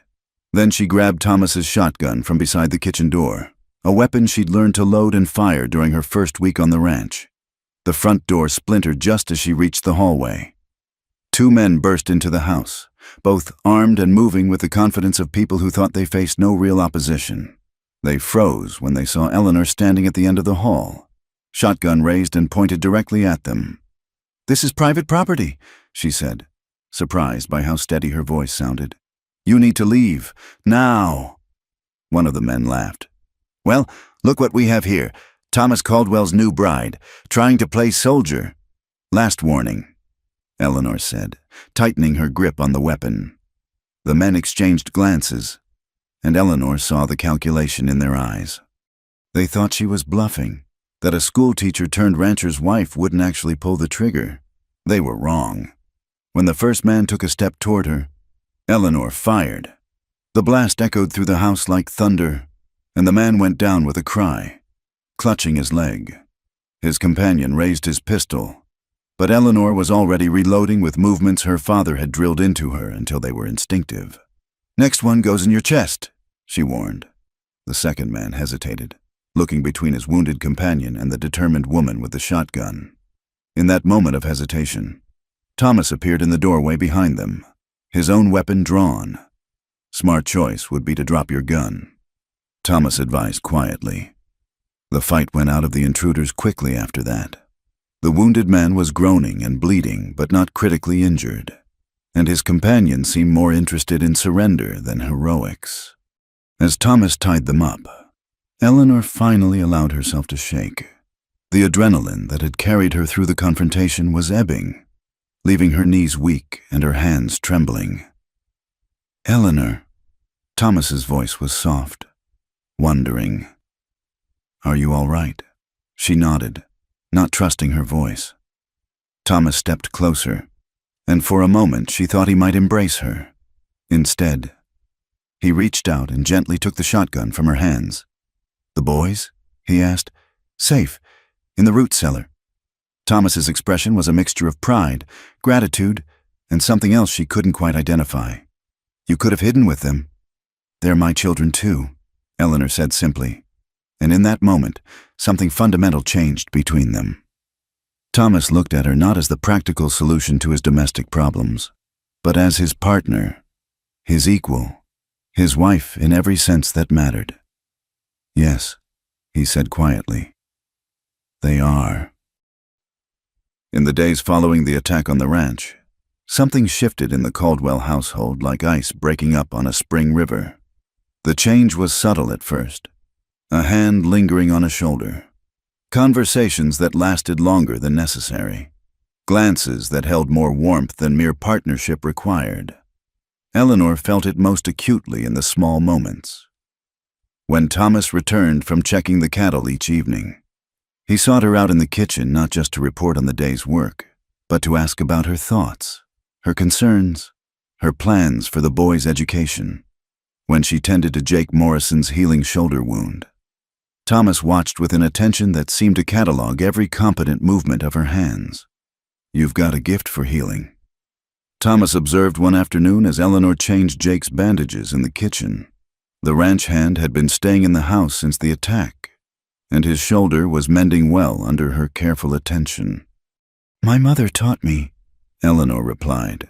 A: Then she grabbed Thomas's shotgun from beside the kitchen door, a weapon she'd learned to load and fire during her first week on the ranch. The front door splintered just as she reached the hallway. Two men burst into the house, both armed and moving with the confidence of people who thought they faced no real opposition. They froze when they saw Eleanor standing at the end of the hall, shotgun raised and pointed directly at them. "This is private property," she said, surprised by how steady her voice sounded. "You need to leave, now." One of the men laughed. "Well, look what we have here. Thomas Caldwell's new bride, trying to play soldier." "Last warning," Eleanor said, tightening her grip on the weapon. The men exchanged glances, and Eleanor saw the calculation in their eyes. They thought she was bluffing, that a schoolteacher turned rancher's wife wouldn't actually pull the trigger. They were wrong. When the first man took a step toward her, Eleanor fired. The blast echoed through the house like thunder, and the man went down with a cry, clutching his leg. His companion raised his pistol, but Eleanor was already reloading with movements her father had drilled into her until they were instinctive. "Next one goes in your chest," she warned. The second man hesitated, looking between his wounded companion and the determined woman with the shotgun. In that moment of hesitation, Thomas appeared in the doorway behind them, his own weapon drawn. "Smart choice would be to drop your gun," Thomas advised quietly. The fight went out of the intruders quickly after that. The wounded man was groaning and bleeding, but not critically injured, and his companion seemed more interested in surrender than heroics. As Thomas tied them up, Eleanor finally allowed herself to shake. The adrenaline that had carried her through the confrontation was ebbing, leaving her knees weak and her hands trembling. "Eleanor," Thomas's voice was soft, wondering. "Are you all right?" She nodded, not trusting her voice. Thomas stepped closer, and for a moment she thought he might embrace her. Instead, he reached out and gently took the shotgun from her hands. "The boys?" he asked. "Safe, in the root cellar." Thomas's expression was a mixture of pride, gratitude, and something else she couldn't quite identify. "You could have hidden with them." "They're my children too," Eleanor said simply, and in that moment, something fundamental changed between them. Thomas looked at her not as the practical solution to his domestic problems, but as his partner, his equal, his wife in every sense that mattered. "Yes," he said quietly. "They are." In the days following the attack on the ranch, something shifted in the Caldwell household like ice breaking up on a spring river. The change was subtle at first, a hand lingering on a shoulder, conversations that lasted longer than necessary, glances that held more warmth than mere partnership required. Eleanor felt it most acutely in the small moments. When Thomas returned from checking the cattle each evening, he sought her out in the kitchen not just to report on the day's work, but to ask about her thoughts, her concerns, her plans for the boys' education. When she tended to Jake Morrison's healing shoulder wound, Thomas watched with an attention that seemed to catalog every competent movement of her hands. "You've got a gift for healing," Thomas observed one afternoon as Eleanor changed Jake's bandages in the kitchen. The ranch hand had been staying in the house since the attack, and his shoulder was mending well under her careful attention. "My mother taught me," Eleanor replied,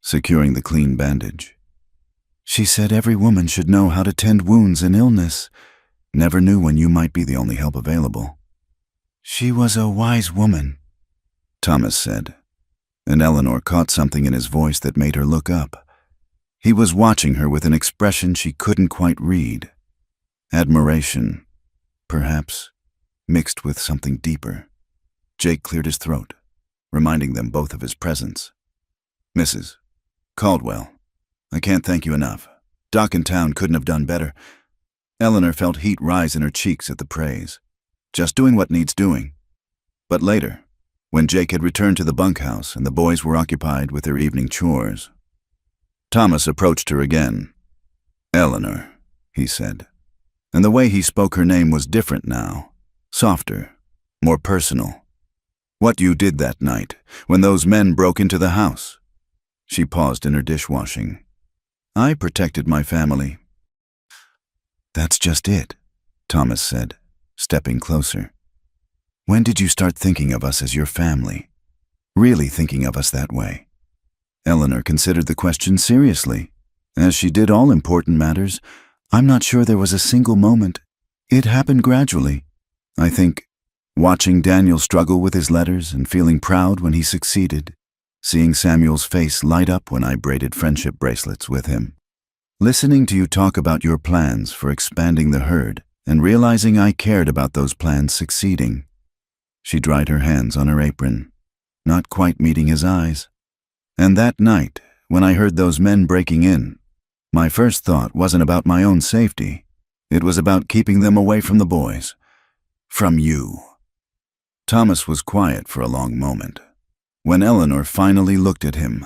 A: securing the clean bandage. "She said every woman should know how to tend wounds in illness. Never knew when you might be the only help available." "She was a wise woman," Thomas said, and Eleanor caught something in his voice that made her look up. He was watching her with an expression she couldn't quite read. Admiration, perhaps, mixed with something deeper. Jake cleared his throat, reminding them both of his presence. "Mrs. Caldwell, I can't thank you enough. Doc in town couldn't have done better." Eleanor felt heat rise in her cheeks at the praise. Just doing what needs doing. But later, when Jake had returned to the bunkhouse and the boys were occupied with their evening chores, Thomas approached her again. "Eleanor," he said, and the way he spoke her name was different now, softer, more personal. "What you did that night, when those men broke into the house." She paused in her dishwashing. "I protected my family." "That's just it," Thomas said, stepping closer. "When did you start thinking of us as your family? Really thinking of us that way?" Eleanor considered the question seriously. As she did all important matters, "I'm not sure there was a single moment. It happened gradually. I think watching Daniel struggle with his letters and feeling proud when he succeeded, seeing Samuel's face light up when I braided friendship bracelets with him, listening to you talk about your plans for expanding the herd, and realizing I cared about those plans succeeding." She dried her hands on her apron, not quite meeting his eyes. "And that night, when I heard those men breaking in, my first thought wasn't about my own safety. It was about keeping them away from the boys. From you." Thomas was quiet for a long moment. When Eleanor finally looked at him,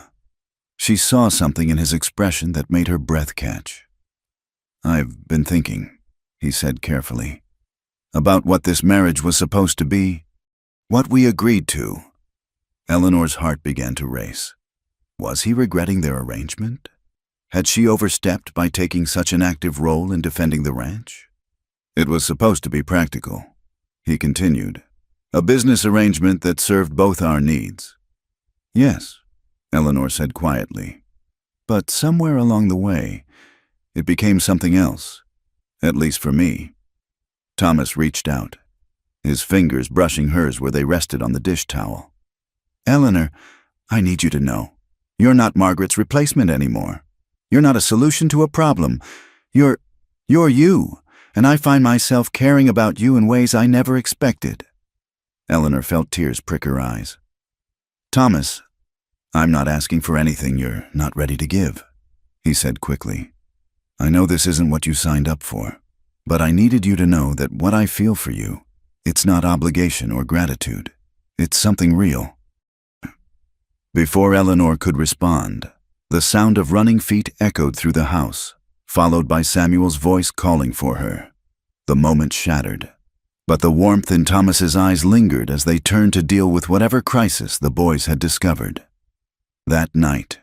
A: she saw something in his expression that made her breath catch. "I've been thinking," he said carefully, "about what this marriage was supposed to be, what we agreed to." Eleanor's heart began to race. Was he regretting their arrangement? Had she overstepped by taking such an active role in defending the ranch? "It was supposed to be practical," he continued. "A business arrangement that served both our needs." "Yes," Eleanor said quietly. "But somewhere along the way, it became something else, at least for me." Thomas reached out, his fingers brushing hers where they rested on the dish towel. "Eleanor, I need you to know. You're not Margaret's replacement anymore. You're not a solution to a problem. You're you, and I find myself caring about you in ways I never expected." Eleanor felt tears prick her eyes. "Thomas, I'm not asking for anything you're not ready to give," he said quickly. "I know this isn't what you signed up for, but I needed you to know that what I feel for you, it's not obligation or gratitude. It's something real." Before Eleanor could respond, the sound of running feet echoed through the house, followed by Samuel's voice calling for her. The moment shattered, but the warmth in Thomas's eyes lingered as they turned to deal with whatever crisis the boys had discovered. That night,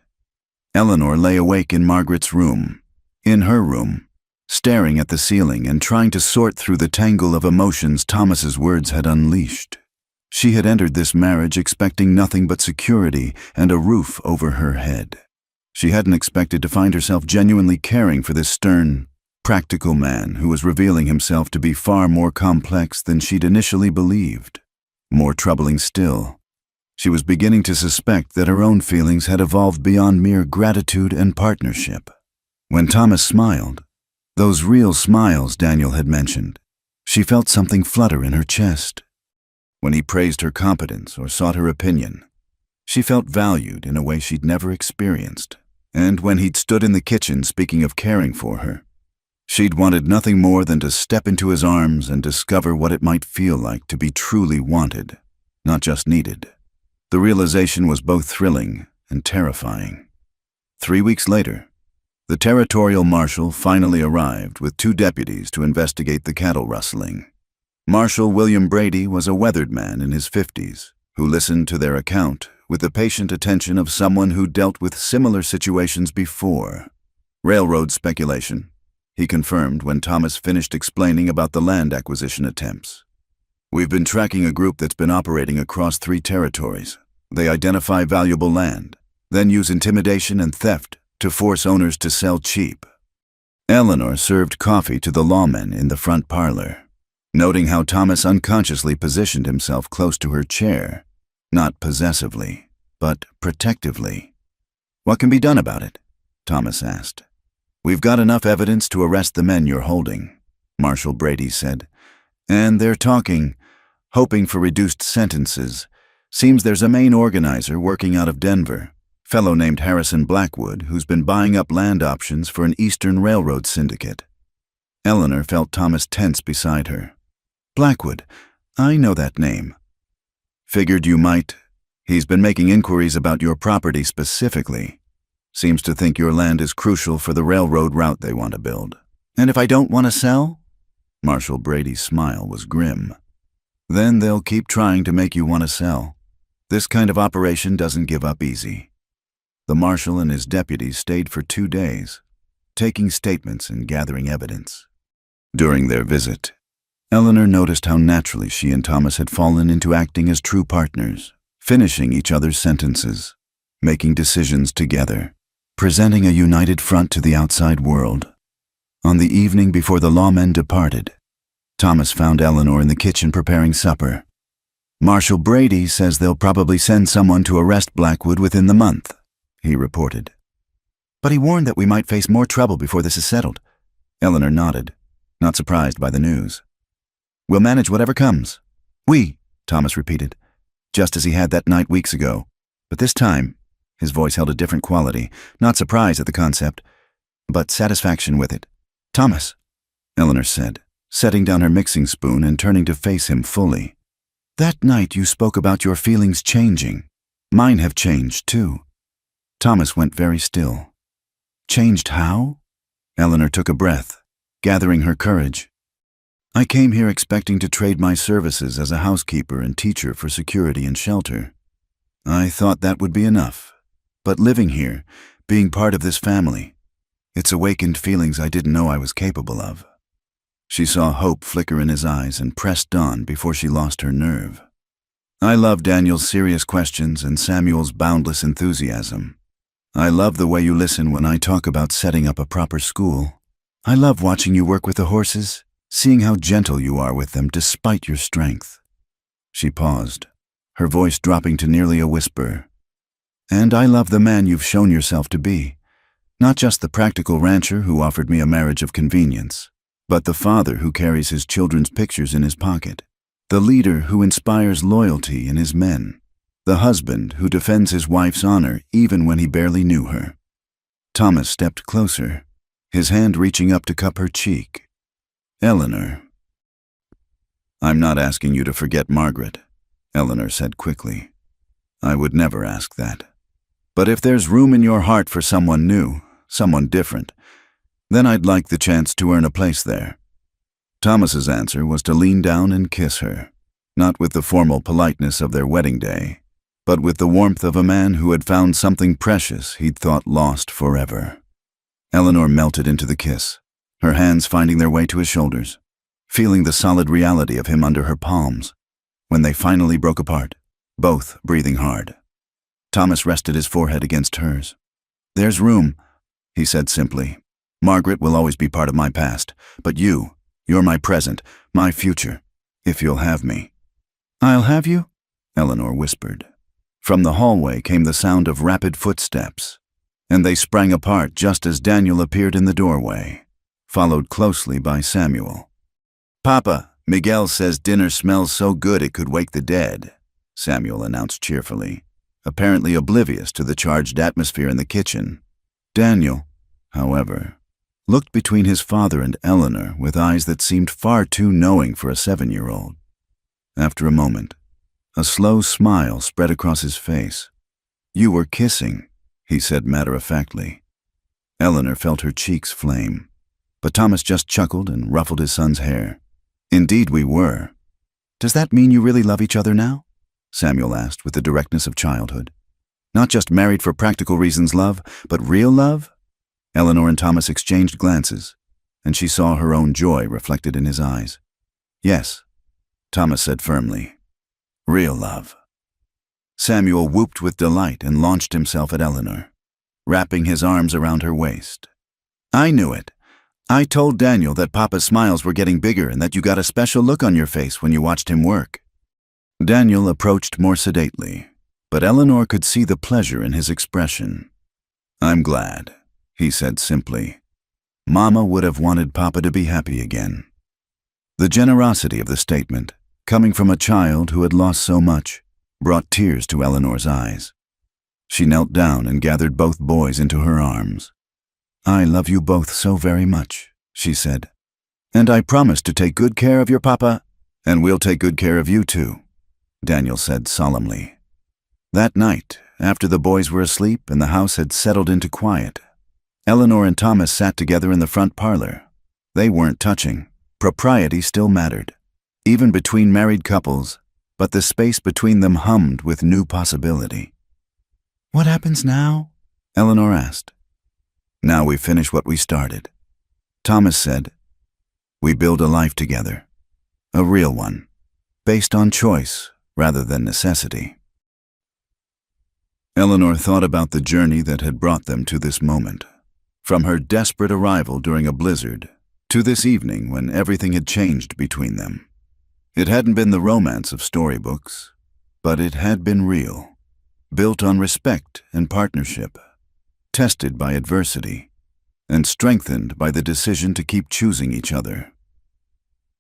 A: Eleanor lay awake in Margaret's room, in her room, staring at the ceiling and trying to sort through the tangle of emotions Thomas's words had unleashed. She had entered this marriage expecting nothing but security and a roof over her head. She hadn't expected to find herself genuinely caring for this stern, practical man who was revealing himself to be far more complex than she'd initially believed. More troubling still, she was beginning to suspect that her own feelings had evolved beyond mere gratitude and partnership. When Thomas smiled, those real smiles Daniel had mentioned, she felt something flutter in her chest. When he praised her competence or sought her opinion, she felt valued in a way she'd never experienced. And when he'd stood in the kitchen speaking of caring for her, she'd wanted nothing more than to step into his arms and discover what it might feel like to be truly wanted, not just needed. The realization was both thrilling and terrifying. 3 weeks later, the territorial marshal finally arrived with 2 deputies to investigate the cattle rustling. Marshal William Brady was a weathered man in his 50s who listened to their account with the patient attention of someone who dealt with similar situations before. "Railroad speculation," he confirmed when Thomas finished explaining about the land acquisition attempts. "We've been tracking a group that's been operating across 3 territories. They identify valuable land, then use intimidation and theft to force owners to sell cheap." Eleanor served coffee to the lawmen in the front parlor, noting how Thomas unconsciously positioned himself close to her chair, not possessively, but protectively. "What can be done about it?" Thomas asked. "We've got enough evidence to arrest the men you're holding," Marshal Brady said. "And they're talking, hoping for reduced sentences. Seems there's a main organizer working out of Denver, fellow named Harrison Blackwood, who's been buying up land options for an Eastern Railroad syndicate." Eleanor felt Thomas tense beside her. "Blackwood, I know that name." "Figured you might. He's been making inquiries about your property specifically. Seems to think your land is crucial for the railroad route they want to build." "And if I don't want to sell?" Marshal Brady's smile was grim. "Then they'll keep trying to make you want to sell. This kind of operation doesn't give up easy." The marshal and his deputies stayed for 2 days, taking statements and gathering evidence. During their visit, Eleanor noticed how naturally she and Thomas had fallen into acting as true partners, finishing each other's sentences, making decisions together, presenting a united front to the outside world. On the evening before the lawmen departed, Thomas found Eleanor in the kitchen preparing supper. "Marshal Brady says they'll probably send someone to arrest Blackwood within the month," he reported. "But he warned that we might face more trouble before this is settled." Eleanor nodded, not surprised by the news. "We'll manage whatever comes." "We," Thomas repeated, just as he had that night weeks ago. But this time, his voice held a different quality, not surprise at the concept, but satisfaction with it. "Thomas," Eleanor said, setting down her mixing spoon and turning to face him fully. "That night you spoke about your feelings changing. Mine have changed, too." Thomas went very still. "Changed how?" Eleanor took a breath, gathering her courage. "I came here expecting to trade my services as a housekeeper and teacher for security and shelter. I thought that would be enough. But living here, being part of this family, it's awakened feelings I didn't know I was capable of." She saw hope flicker in his eyes and pressed on before she lost her nerve. "I love Daniel's serious questions and Samuel's boundless enthusiasm. I love the way you listen when I talk about setting up a proper school. I love watching you work with the horses, seeing how gentle you are with them despite your strength." She paused, her voice dropping to nearly a whisper. "And I love the man you've shown yourself to be. Not just the practical rancher who offered me a marriage of convenience, but the father who carries his children's pictures in his pocket, the leader who inspires loyalty in his men, the husband who defends his wife's honor even when he barely knew her." Thomas stepped closer, his hand reaching up to cup her cheek. "Eleanor." "I'm not asking you to forget Margaret," Eleanor said quickly. "I would never ask that. But if there's room in your heart for someone new, someone different, then I'd like the chance to earn a place there." Thomas's answer was to lean down and kiss her, not with the formal politeness of their wedding day, but with the warmth of a man who had found something precious he'd thought lost forever. Eleanor melted into the kiss, her hands finding their way to his shoulders, feeling the solid reality of him under her palms. When they finally broke apart, both breathing hard, Thomas rested his forehead against hers. "There's room," he said simply. "Margaret will always be part of my past, but you're my present, my future, if you'll have me." "I'll have you?" Eleanor whispered. From the hallway came the sound of rapid footsteps, and they sprang apart just as Daniel appeared in the doorway, followed closely by Samuel. "Papa, Miguel says dinner smells so good it could wake the dead," Samuel announced cheerfully, apparently oblivious to the charged atmosphere in the kitchen. Daniel, however, looked between his father and Eleanor with eyes that seemed far too knowing for a 7-year-old. After a moment, a slow smile spread across his face. "You were kissing," he said matter-of-factly. Eleanor felt her cheeks flame, but Thomas just chuckled and ruffled his son's hair. "Indeed we were." "Does that mean you really love each other now?" Samuel asked with the directness of childhood. "Not just married for practical reasons love, but real love?" Eleanor and Thomas exchanged glances, and she saw her own joy reflected in his eyes. "Yes," Thomas said firmly. "Real love." Samuel whooped with delight and launched himself at Eleanor, wrapping his arms around her waist. "I knew it. I told Daniel that Papa's smiles were getting bigger and that you got a special look on your face when you watched him work." Daniel approached more sedately, but Eleanor could see the pleasure in his expression. "I'm glad," he said simply. "Mama would have wanted Papa to be happy again." The generosity of the statement, coming from a child who had lost so much, brought tears to Eleanor's eyes. She knelt down and gathered both boys into her arms. "I love you both so very much," she said. "And I promise to take good care of your papa, and we'll take good care of you too," Daniel said solemnly. That night, after the boys were asleep and the house had settled into quiet, Eleanor and Thomas sat together in the front parlor. They weren't touching. Propriety still mattered, even between married couples, but the space between them hummed with new possibility. "What happens now?" Eleanor asked. "Now we finish what we started," Thomas said. "We build a life together, a real one, based on choice rather than necessity." Eleanor thought about the journey that had brought them to this moment, from her desperate arrival during a blizzard to this evening when everything had changed between them. It hadn't been the romance of storybooks, but it had been real, built on respect and partnership, tested by adversity, and strengthened by the decision to keep choosing each other.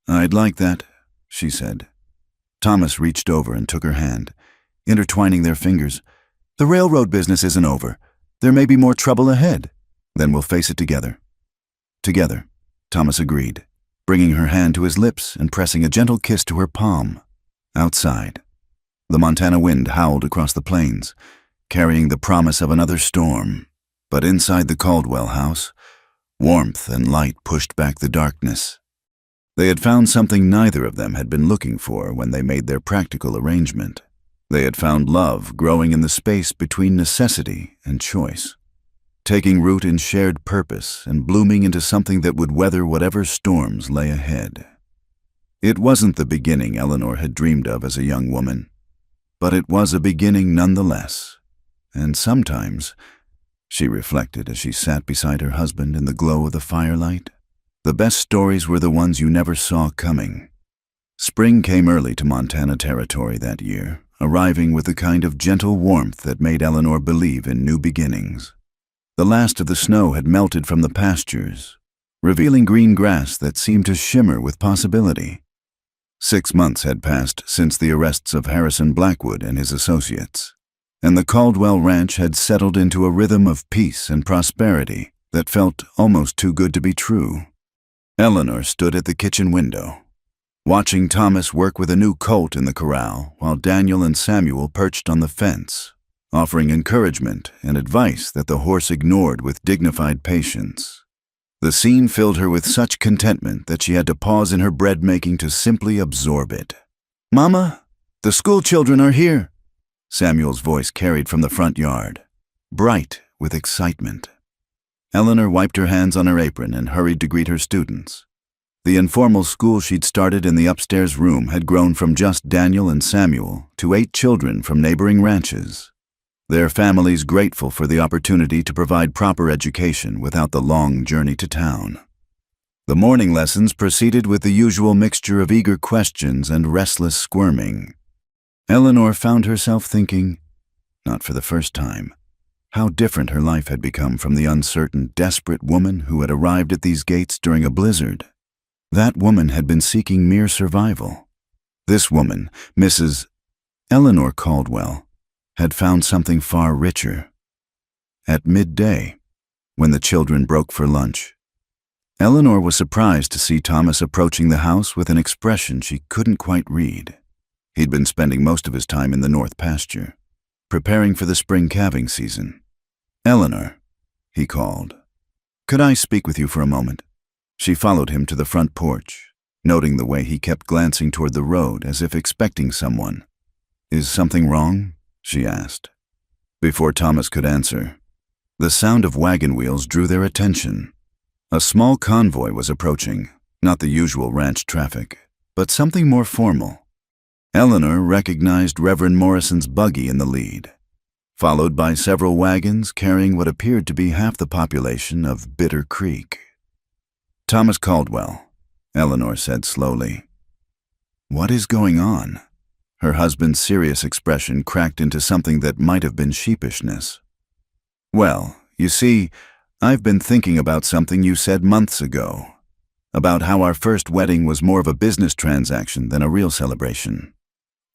A: "I'd like that," she said. Thomas reached over and took her hand, intertwining their fingers. "The railroad business isn't over. There may be more trouble ahead. Then we'll face it together." "Together," Thomas agreed, bringing her hand to his lips and pressing a gentle kiss to her palm. Outside, the Montana wind howled across the plains, carrying the promise of another storm. But inside the Caldwell house, warmth and light pushed back the darkness. They had found something neither of them had been looking for when they made their practical arrangement. They had found love growing in the space between necessity and choice, taking root in shared purpose and blooming into something that would weather whatever storms lay ahead. It wasn't the beginning Eleanor had dreamed of as a young woman, but it was a beginning nonetheless. And sometimes, she reflected as she sat beside her husband in the glow of the firelight, the best stories were the ones you never saw coming. Spring came early to Montana territory that year, arriving with the kind of gentle warmth that made Eleanor believe in new beginnings. The last of the snow had melted from the pastures, revealing green grass that seemed to shimmer with possibility. 6 months had passed since the arrests of Harrison Blackwood and his associates, and the Caldwell Ranch had settled into a rhythm of peace and prosperity that felt almost too good to be true. Eleanor stood at the kitchen window, watching Thomas work with a new colt in the corral while Daniel and Samuel perched on the fence, offering encouragement and advice that the horse ignored with dignified patience. The scene filled her with such contentment that she had to pause in her bread-making to simply absorb it. "Mama, the school children are here," Samuel's voice carried from the front yard, bright with excitement. Eleanor wiped her hands on her apron and hurried to greet her students. The informal school she'd started in the upstairs room had grown from just Daniel and Samuel to 8 children from neighboring ranches, their families grateful for the opportunity to provide proper education without the long journey to town. The morning lessons proceeded with the usual mixture of eager questions and restless squirming. Eleanor found herself thinking, not for the first time, how different her life had become from the uncertain, desperate woman who had arrived at these gates during a blizzard. That woman had been seeking mere survival. This woman, Mrs. Eleanor Caldwell, had found something far richer. At midday, when the children broke for lunch, Eleanor was surprised to see Thomas approaching the house with an expression she couldn't quite read. He'd been spending most of his time in the north pasture, preparing for the spring calving season. "Eleanor," he called, "could I speak with you for a moment?" She followed him to the front porch, noting the way he kept glancing toward the road as if expecting someone. "Is something wrong?" she asked. Before Thomas could answer, the sound of wagon wheels drew their attention. A small convoy was approaching, not the usual ranch traffic, but something more formal. Eleanor recognized Reverend Morrison's buggy in the lead, followed by several wagons carrying what appeared to be half the population of Bitter Creek. "Thomas Caldwell," Eleanor said slowly. "What is going on?" Her husband's serious expression cracked into something that might have been sheepishness. "Well, you see, I've been thinking about something you said months ago, about how our first wedding was more of a business transaction than a real celebration."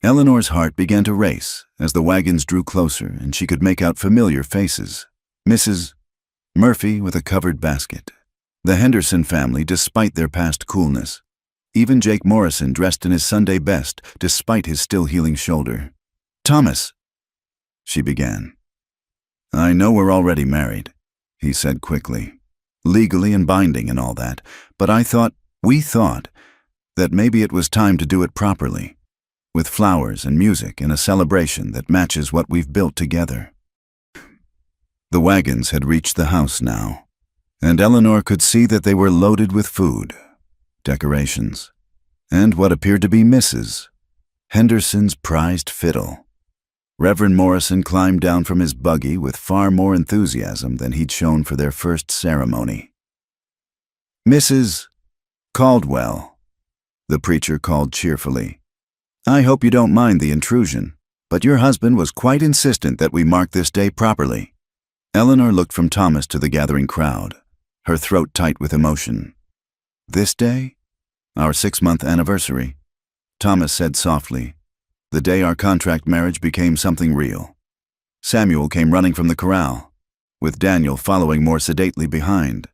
A: Eleanor's heart began to race as the wagons drew closer and she could make out familiar faces. Mrs. Murphy with a covered basket. The Henderson family, despite their past coolness. Even Jake Morrison dressed in his Sunday best, despite his still healing shoulder. "Thomas," she began. "I know we're already married," he said quickly. "Legally and binding and all that, but we thought, that maybe it was time to do it properly, with flowers and music and a celebration that matches what we've built together." The wagons had reached the house now, and Eleanor could see that they were loaded with food, decorations, and what appeared to be Mrs. Henderson's prized fiddle. Reverend Morrison climbed down from his buggy with far more enthusiasm than he'd shown for their first ceremony. "Mrs. Caldwell," the preacher called cheerfully, "I hope you don't mind the intrusion, but your husband was quite insistent that we mark this day properly." Eleanor looked from Thomas to the gathering crowd, her throat tight with emotion. "This day? Our 6-month anniversary," Thomas said softly, "the day our contract marriage became something real." Samuel came running from the corral, with Daniel following more sedately behind.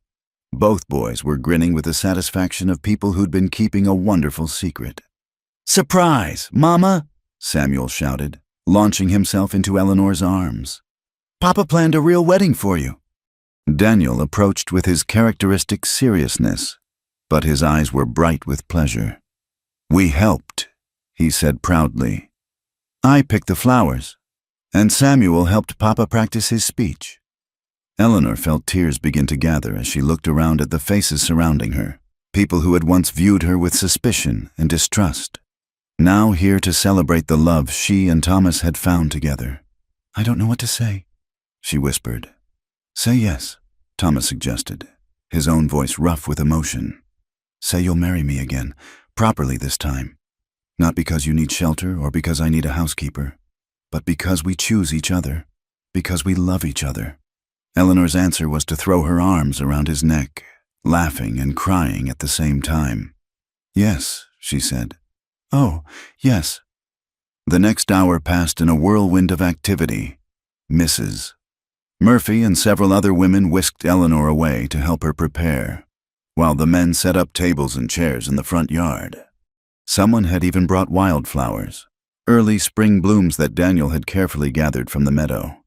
A: Both boys were grinning with the satisfaction of people who'd been keeping a wonderful secret. "Surprise, Mama!" Samuel shouted, launching himself into Eleanor's arms. "Papa planned a real wedding for you." Daniel approached with his characteristic seriousness, but his eyes were bright with pleasure. "We helped," he said proudly. "I picked the flowers, and Samuel helped Papa practice his speech." Eleanor felt tears begin to gather as she looked around at the faces surrounding her, people who had once viewed her with suspicion and distrust, now here to celebrate the love she and Thomas had found together. "I don't know what to say," she whispered. "Say yes," Thomas suggested, his own voice rough with emotion. "Say you'll marry me again, properly this time. Not because you need shelter or because I need a housekeeper, but because we choose each other, because we love each other." Eleanor's answer was to throw her arms around his neck, laughing and crying at the same time. "Yes," she said. "Oh, yes." The next hour passed in a whirlwind of activity. Mrs. Murphy and several other women whisked Eleanor away to help her prepare, while the men set up tables and chairs in the front yard. Someone had even brought wildflowers, early spring blooms that Daniel had carefully gathered from the meadow.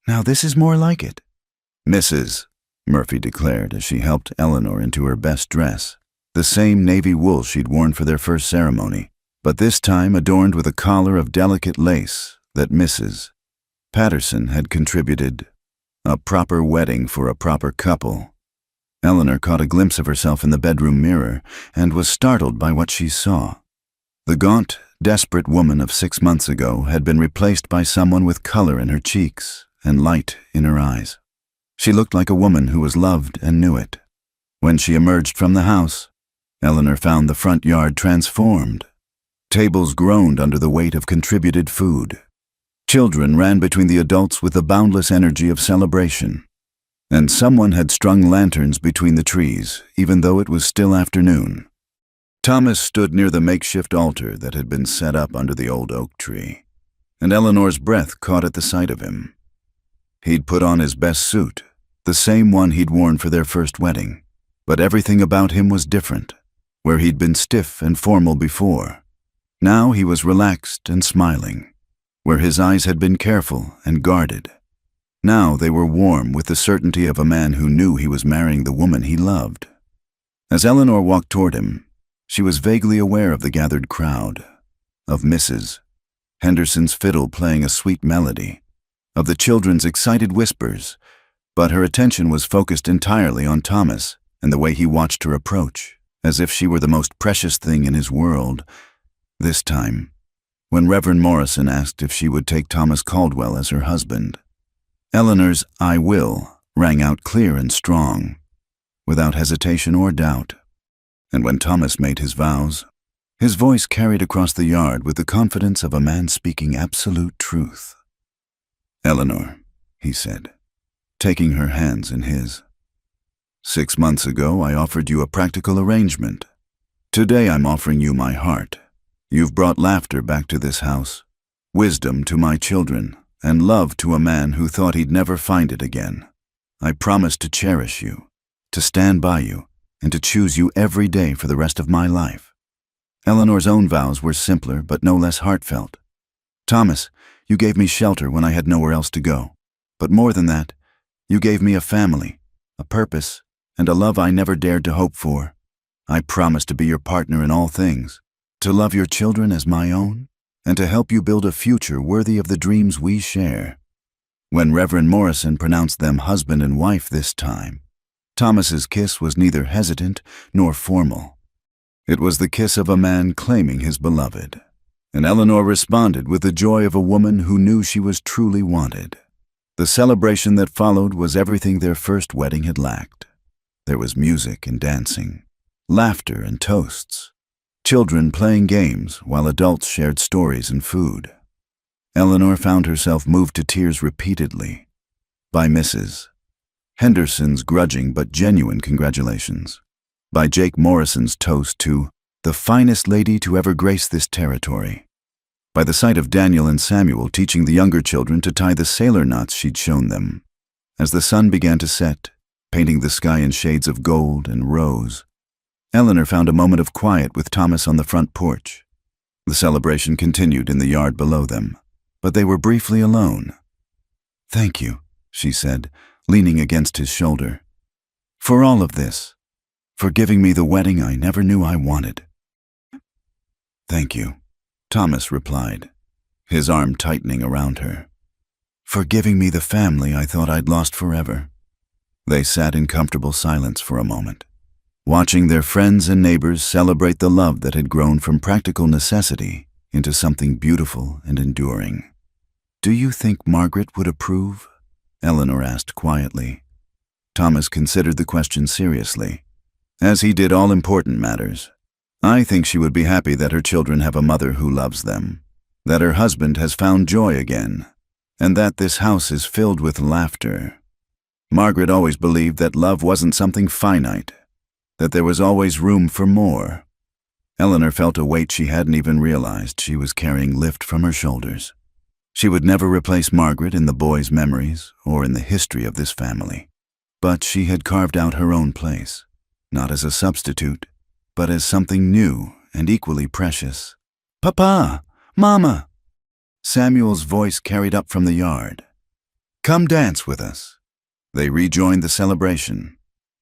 A: "Now this is more like it," Mrs. Murphy declared as she helped Eleanor into her best dress, the same navy wool she'd worn for their first ceremony, but this time adorned with a collar of delicate lace that Mrs. Patterson had contributed. A proper wedding for a proper couple. Eleanor caught a glimpse of herself in the bedroom mirror and was startled by what she saw. The gaunt, desperate woman of 6 months ago had been replaced by someone with color in her cheeks and light in her eyes. She looked like a woman who was loved and knew it. When she emerged from the house, Eleanor found the front yard transformed. Tables groaned under the weight of contributed food. Children ran between the adults with the boundless energy of celebration. And someone had strung lanterns between the trees, even though it was still afternoon. Thomas stood near the makeshift altar that had been set up under the old oak tree, and Eleanor's breath caught at the sight of him. He'd put on his best suit, the same one he'd worn for their first wedding, but everything about him was different. Where he'd been stiff and formal before, now he was relaxed and smiling. Where his eyes had been careful and guarded, now they were warm with the certainty of a man who knew he was marrying the woman he loved. As Eleanor walked toward him, she was vaguely aware of the gathered crowd, of Mrs. Henderson's fiddle playing a sweet melody, of the children's excited whispers, but her attention was focused entirely on Thomas and the way he watched her approach, as if she were the most precious thing in his world. This time, when Reverend Morrison asked if she would take Thomas Caldwell as her husband, Eleanor's "I will" rang out clear and strong, without hesitation or doubt. And when Thomas made his vows, His voice carried across the yard with the confidence of a man speaking absolute truth. "Eleanor," he said, taking her hands in his. "6 months ago, I offered you a practical arrangement. Today, I'm offering you my heart. You've brought laughter back to this house, wisdom to my children, and love to a man who thought he'd never find it again. I promise to cherish you, to stand by you, and to choose you every day for the rest of my life." Eleanor's own vows were simpler but no less heartfelt. "Thomas, you gave me shelter when I had nowhere else to go. But more than that, you gave me a family, a purpose, and a love I never dared to hope for. I promise to be your partner in all things, to love your children as my own, and to help you build a future worthy of the dreams we share." When Reverend Morrison pronounced them husband and wife this time, Thomas's kiss was neither hesitant nor formal. It was the kiss of a man claiming his beloved, and Eleanor responded with the joy of a woman who knew she was truly wanted. The celebration that followed was everything their first wedding had lacked. There was music and dancing, laughter and toasts, children playing games while adults shared stories and food. Eleanor found herself moved to tears repeatedly by Mrs. Henderson's grudging but genuine congratulations, by Jake Morrison's toast to "the finest lady to ever grace this territory," by the sight of Daniel and Samuel teaching the younger children to tie the sailor knots she'd shown them. As the sun began to set, painting the sky in shades of gold and rose, Eleanor found a moment of quiet with Thomas on the front porch. The celebration continued in the yard below them, but they were briefly alone. "Thank you," she said, leaning against his shoulder, "for all of this, for giving me the wedding I never knew I wanted." "Thank you," Thomas replied, his arm tightening around her, "for giving me the family I thought I'd lost forever." They sat in comfortable silence for a moment, watching their friends and neighbors celebrate the love that had grown from practical necessity into something beautiful and enduring. "Do you think Margaret would approve?" Eleanor asked quietly. Thomas considered the question seriously, as he did all important matters. "I think she would be happy that her children have a mother who loves them, that her husband has found joy again, and that this house is filled with laughter. Margaret always believed that love wasn't something finite, that there was always room for more." Eleanor felt a weight she hadn't even realized she was carrying lift from her shoulders. She would never replace Margaret in the boys' memories or in the history of this family, but she had carved out her own place, not as a substitute, but as something new and equally precious. "Papa! Mama!" Samuel's voice carried up from the yard. "Come dance with us." They rejoined the celebration,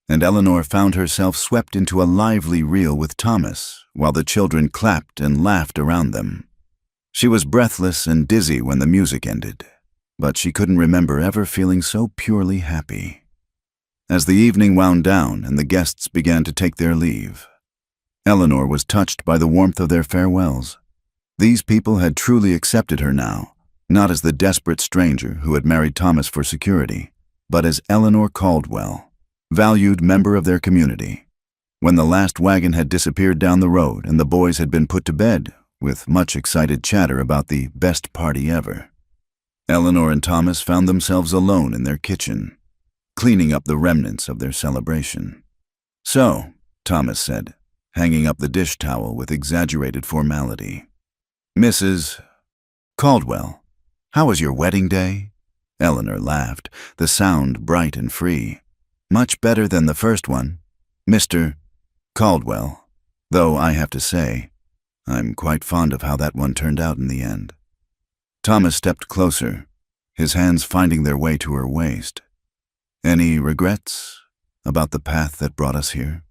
A: and Eleanor found herself swept into a lively reel with Thomas while the children clapped and laughed around them. She was breathless and dizzy when the music ended, but she couldn't remember ever feeling so purely happy. As the evening wound down and the guests began to take their leave, Eleanor was touched by the warmth of their farewells. These people had truly accepted her now, not as the desperate stranger who had married Thomas for security, but as Eleanor Caldwell, valued member of their community. When the last wagon had disappeared down the road and the boys had been put to bed, with much excited chatter about the best party ever, Eleanor and Thomas found themselves alone in their kitchen, cleaning up the remnants of their celebration. "So," Thomas said, hanging up the dish towel with exaggerated formality, "Mrs. Caldwell, how was your wedding day?" Eleanor laughed, the sound bright and free. "Much better than the first one, Mr. Caldwell, though I have to say, I'm quite fond of how that one turned out in the end." Thomas stepped closer, his hands finding their way to her waist. "Any regrets about the path that brought us here?"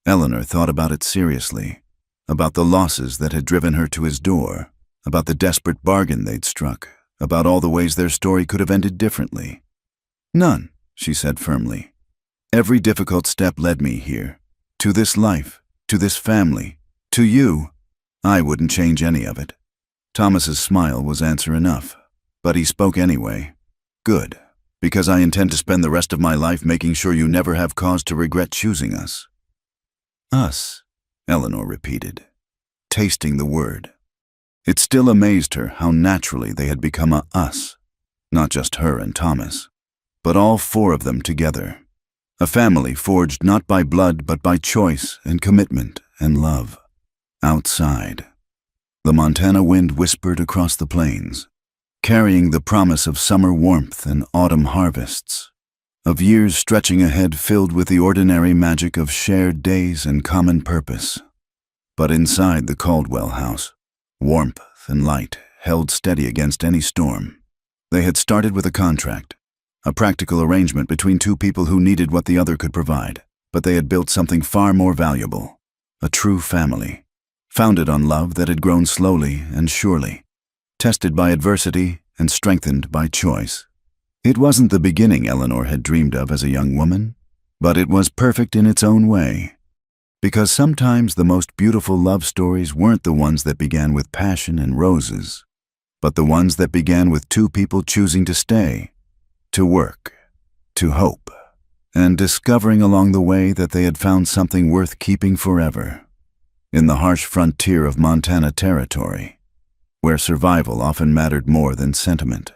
A: Eleanor thought about it seriously, about the losses that had driven her to his door, about the desperate bargain they'd struck, about all the ways their story could have ended differently. "None," she said firmly. "Every difficult step led me here, to this life, to this family, to you. I wouldn't change any of it." Thomas's smile was answer enough, but he spoke anyway. "Good, because I intend to spend the rest of my life making sure you never have cause to regret choosing us." "Us," Eleanor repeated. tasting the word. It still amazed her how naturally they had become a us, not just her and Thomas, but all four of them together. A family forged not by blood but by choice and commitment and love. Outside, the Montana wind whispered across the plains, carrying the promise of summer warmth and autumn harvests, of years stretching ahead filled with the ordinary magic of shared days and common purpose. But inside the Caldwell house, warmth and light held steady against any storm. They had started with a contract, a practical arrangement between two people who needed what the other could provide, but they had built something far more valuable, a true family, founded on love that had grown slowly and surely, tested by adversity and strengthened by choice. It wasn't the beginning Eleanor had dreamed of as a young woman, but it was perfect in its own way. Because sometimes the most beautiful love stories weren't the ones that began with passion and roses, but the ones that began with two people choosing to stay, to work, to hope, and discovering along the way that they had found something worth keeping forever. In the harsh frontier of Montana Territory, where survival often mattered more than sentiment,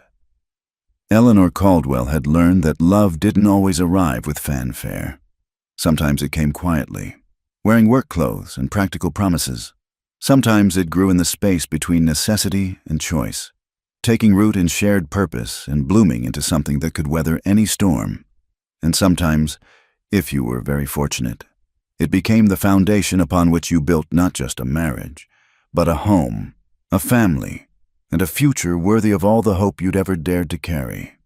A: Eleanor Caldwell had learned that love didn't always arrive with fanfare. Sometimes it came quietly, wearing work clothes and practical promises. Sometimes it grew in the space between necessity and choice, taking root in shared purpose and blooming into something that could weather any storm. And sometimes, if you were very fortunate, it became the foundation upon which you built not just a marriage, but a home, a family, and a future worthy of all the hope you'd ever dared to carry.